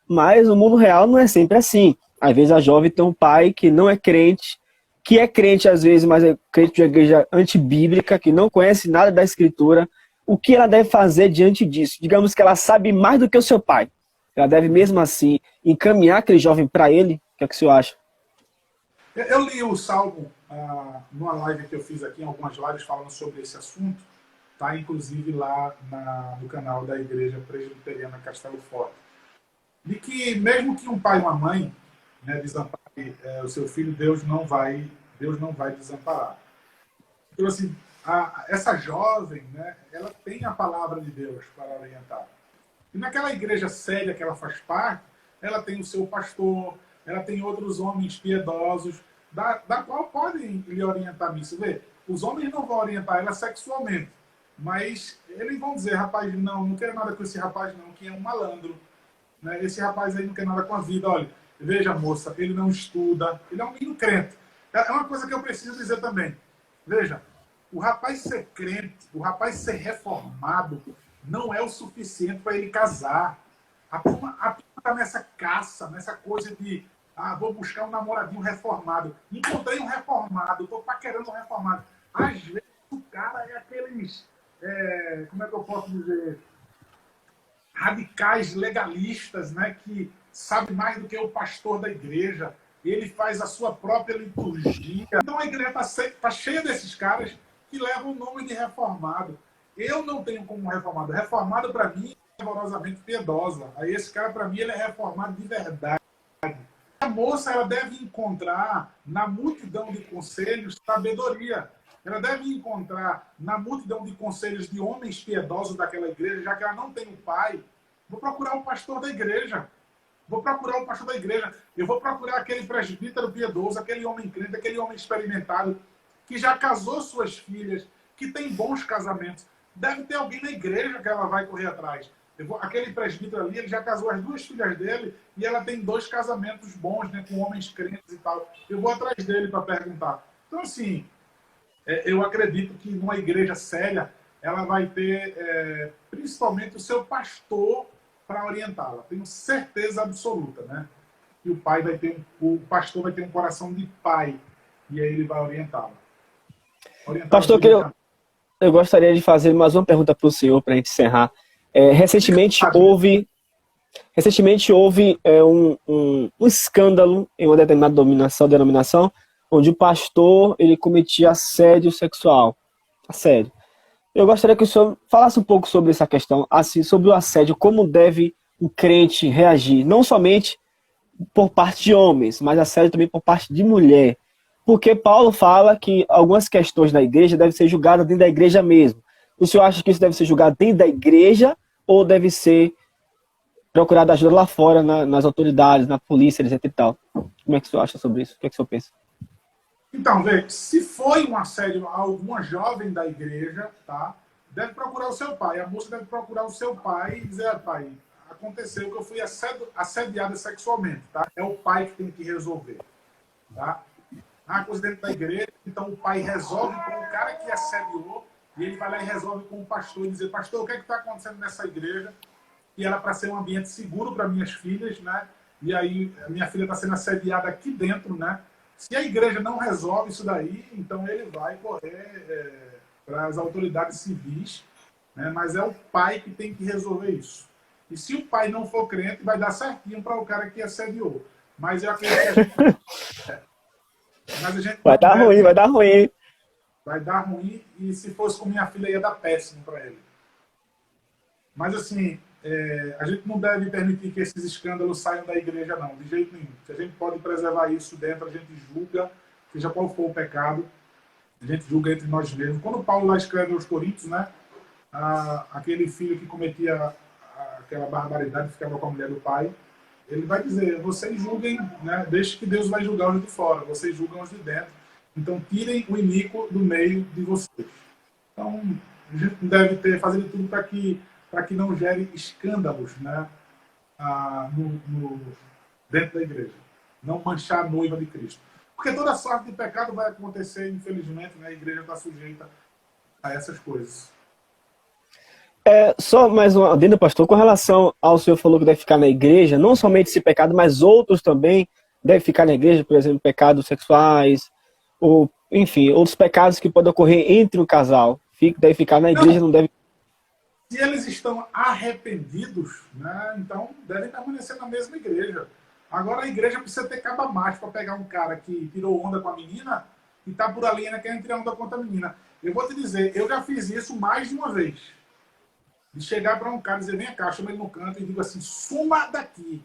Mas no mundo real não é sempre assim. Às vezes a jovem tem um pai que não é crente, que é crente às vezes, mas é crente de uma igreja antibíblica, que não conhece nada da escritura. O que ela deve fazer diante disso? Digamos que ela sabe mais do que o seu pai. Ela deve mesmo assim encaminhar aquele jovem para ele? O que é que o senhor acha? eu li o Salmo numa live que eu fiz aqui, em algumas lives falando sobre esse assunto, tá? Inclusive lá no canal da Igreja Presbiteriana Castelo Forte. De que mesmo que um pai e uma mãe, né, desampare o seu filho, Deus não vai desamparar. Então, assim, essa jovem, né, ela tem a palavra de Deus para orientar. E naquela igreja séria que ela faz parte, ela tem o seu pastor, ela tem outros homens piedosos, da qual podem lhe orientar nisso. Vê, os homens não vão orientar ela sexualmente, mas eles vão dizer, rapaz, não quero nada com esse rapaz não, que é um malandro. Né? Esse rapaz aí não quer nada com a vida. Olha, veja, moça, ele não estuda, ele é um menino crente. É uma coisa que eu preciso dizer também. Veja, o rapaz ser crente, o rapaz ser reformado, não é o suficiente para ele casar. A turma está nessa caça, nessa coisa de vou buscar um namoradinho reformado. Encontrei um reformado, estou paquerando um reformado. Às vezes o cara é aqueles, como é que eu posso dizer, radicais legalistas, né, que sabe mais do que o pastor da igreja. Ele faz a sua própria liturgia. Então a igreja está cheia desses caras que levam o nome de reformado. Eu não tenho como reformado. Reformado, para mim, é fervorosamente piedosa. Aí esse cara, para mim, ele é reformado de verdade. A moça, ela deve encontrar na multidão de conselhos sabedoria. Ela deve encontrar na multidão de conselhos de homens piedosos daquela igreja, já que ela não tem um pai. Vou procurar o pastor da igreja. Vou procurar o pastor da igreja. Eu vou procurar aquele presbítero piedoso, aquele homem crente, aquele homem experimentado, que já casou suas filhas, que tem bons casamentos. Deve ter alguém na igreja que ela vai correr atrás. Aquele presbítero ali, ele já casou as 2 filhas dele e ela tem 2 casamentos bons, né, com homens crentes e tal. Eu vou atrás dele para perguntar. Então, assim, Eu acredito que numa igreja séria, ela vai ter principalmente o seu pastor para orientá-la. Tenho certeza absoluta, né? Que o pastor vai ter um coração de pai e aí ele vai orientá-la. Orientá-la Pastor, biblicamente. eu gostaria de fazer mais uma pergunta para o senhor, para a gente encerrar. Fica à vontade. Recentemente houve um escândalo em uma determinada denominação, onde o pastor ele cometia assédio sexual. Assédio. Eu gostaria que o senhor falasse um pouco sobre essa questão, assim, sobre o assédio, como deve o crente reagir, não somente por parte de homens, mas assédio também por parte de mulher. Porque Paulo fala que algumas questões da igreja devem ser julgadas dentro da igreja mesmo. O senhor acha que isso deve ser julgado dentro da igreja ou deve ser procurado ajuda lá fora, nas autoridades, na polícia, etc e tal? Como é que o senhor acha sobre isso? O que é que o senhor pensa? Então, vê, se foi um assédio a alguma jovem da igreja, tá? Deve procurar o seu pai. A moça deve procurar o seu pai e dizer, pai, aconteceu que eu fui assediada sexualmente, tá? É o pai que tem que resolver, tá? Há coisa dentro da igreja, então o pai resolve com o cara que assediou e ele vai lá e resolve com o pastor e dizer, pastor, o que é que está acontecendo nessa igreja? E era para ser um ambiente seguro para minhas filhas, né? E aí a minha filha está sendo assediada aqui dentro, né? Se a igreja não resolve isso daí, então ele vai correr para as autoridades civis, né? Mas é o pai que tem que resolver isso. E se o pai não for crente, vai dar certinho para o cara que assediou. Mas eu acredito que a gente... Mas a gente Vai dar ruim, vai dar ruim. Vai dar ruim, e se fosse com minha filha ia dar péssimo para ele. Mas assim, a gente não deve permitir que esses escândalos saiam da igreja, não, de jeito nenhum. Se a gente pode preservar isso dentro, a gente julga, seja qual for o pecado, a gente julga entre nós mesmos. Quando Paulo lá escreve aos Coríntios, né, aquele filho que cometia aquela barbaridade, ficava com a mulher do pai, ele vai dizer, vocês julguem, né, deixe que Deus vai julgar os de fora, vocês julgam os de dentro. Então, tirem o iníquo do meio de vocês. Então, a gente deve fazer de tudo para que não gere escândalos, né, dentro da igreja. Não manchar a noiva de Cristo. Porque toda sorte de pecado vai acontecer, infelizmente, né, a igreja está sujeita a essas coisas. Só mais um adendo, pastor, com relação ao senhor falou que deve ficar na igreja, não somente esse pecado, mas outros também devem ficar na igreja, por exemplo, pecados sexuais, ou, enfim, outros pecados que podem ocorrer entre o casal. Deve ficar na igreja, não deve... Se eles estão arrependidos, né, então devem permanecer na mesma igreja. Agora a igreja precisa ter caba macho para pegar um cara que tirou onda com a menina e tá por ali ainda querendo tirar onda contra a menina. Eu vou te dizer, eu já fiz isso mais de uma vez. De chegar para um cara e dizer, vem cá, chama ele no canto e digo assim, suma daqui,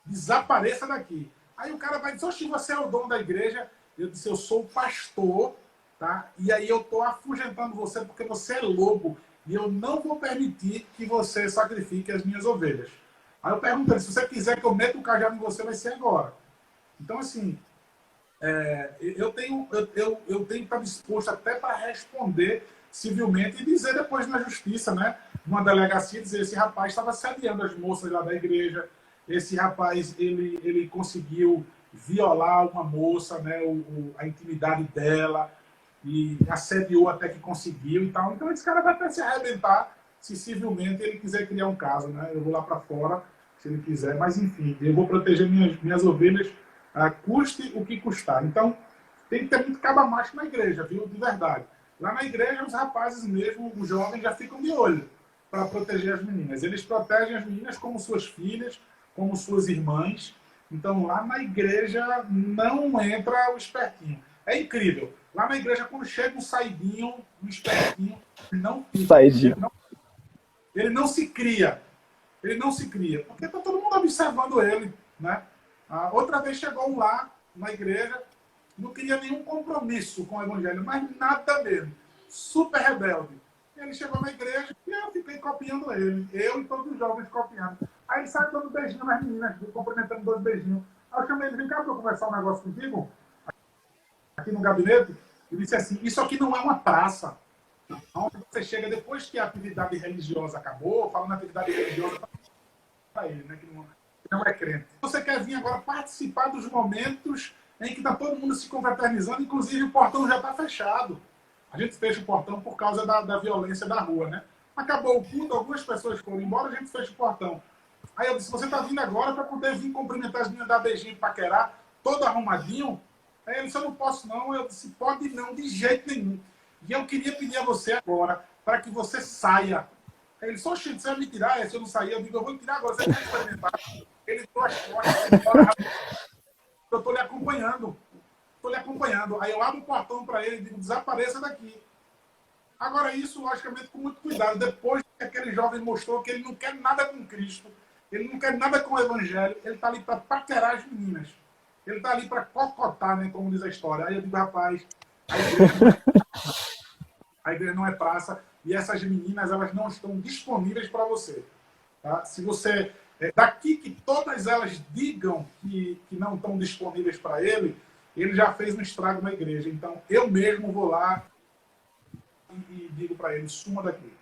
desapareça daqui. Aí o cara vai dizer, oxe, você é o dono da igreja. Eu disse, eu sou o pastor, tá? E aí eu estou afugentando você porque você é lobo e eu não vou permitir que você sacrifique as minhas ovelhas. Aí eu pergunto, se você quiser que eu meta o cajado em você, vai ser agora. Então, assim, eu tenho que estar disposto até para responder civilmente e dizer depois na justiça, né? Numa delegacia, dizer, esse rapaz estava assediando as moças lá da igreja, esse rapaz, ele conseguiu violar uma moça, né? A intimidade dela, e assediou até que conseguiu e tal. Então esse cara vai até se arrebentar se civilmente ele quiser criar um caso, né? Eu vou lá para fora, se ele quiser, mas enfim, eu vou proteger minhas ovelhas, custe o que custar. Então, tem que ter muito caba macho na igreja, viu? De verdade. Lá na igreja, os rapazes mesmo, os jovens, já ficam de olho para proteger as meninas. Eles protegem as meninas como suas filhas, como suas irmãs. Então, lá na igreja, não entra o espertinho. É incrível. Lá na igreja, quando chega um saidinho, um espertinho, não fica. Ele não se cria. Ele não se cria. Porque está todo mundo observando ele, né? Outra vez chegou um lá, na igreja, não queria nenhum compromisso com o evangelho, mas nada mesmo. Super rebelde. Ele chegou na igreja e eu fiquei copiando ele. Eu e todos os jovens copiando. Aí ele sai dando beijinho nas meninas, cumprimentando 2 beijinhos. Aí eu chamei ele, vem cá para eu conversar um negócio contigo, aqui no gabinete. Eu disse assim, isso aqui não é uma praça. Onde você chega depois que a atividade religiosa acabou, falando atividade religiosa para ele, né, que não é crente. Você quer vir agora participar dos momentos em que está todo mundo se confraternizando, inclusive o portão já está fechado. A gente fecha o portão por causa da violência da rua, né? Acabou o culto, algumas pessoas foram embora, a gente fecha o portão. Aí eu disse, você está vindo agora para poder vir cumprimentar as meninas da beijinho e paquerar, todo arrumadinho? Aí ele disse, eu não posso não. Eu disse, pode não, de jeito nenhum. E eu queria pedir a você agora, para que você saia. Aí ele disse, oxe, você vai me tirar? Se eu não sair, eu digo, eu vou me tirar agora, você vai experimentar. Ele tirou as costas, ele embora, eu estou lhe acompanhando. Estou lhe acompanhando. Aí eu abro o portão para ele e digo, desapareça daqui. Agora, isso, logicamente, com muito cuidado. Depois que aquele jovem mostrou que ele não quer nada com Cristo, ele não quer nada com o Evangelho, ele está ali para paquerar as meninas. Ele está ali para cocotar, né, como diz a história. Aí eu digo, rapaz, a igreja não é praça e essas meninas, elas não estão disponíveis para você. Tá? Se você... daqui que todas elas digam que não estão disponíveis para ele, ele já fez um estrago na igreja. Então, eu mesmo vou lá e digo para ele, suma daqui.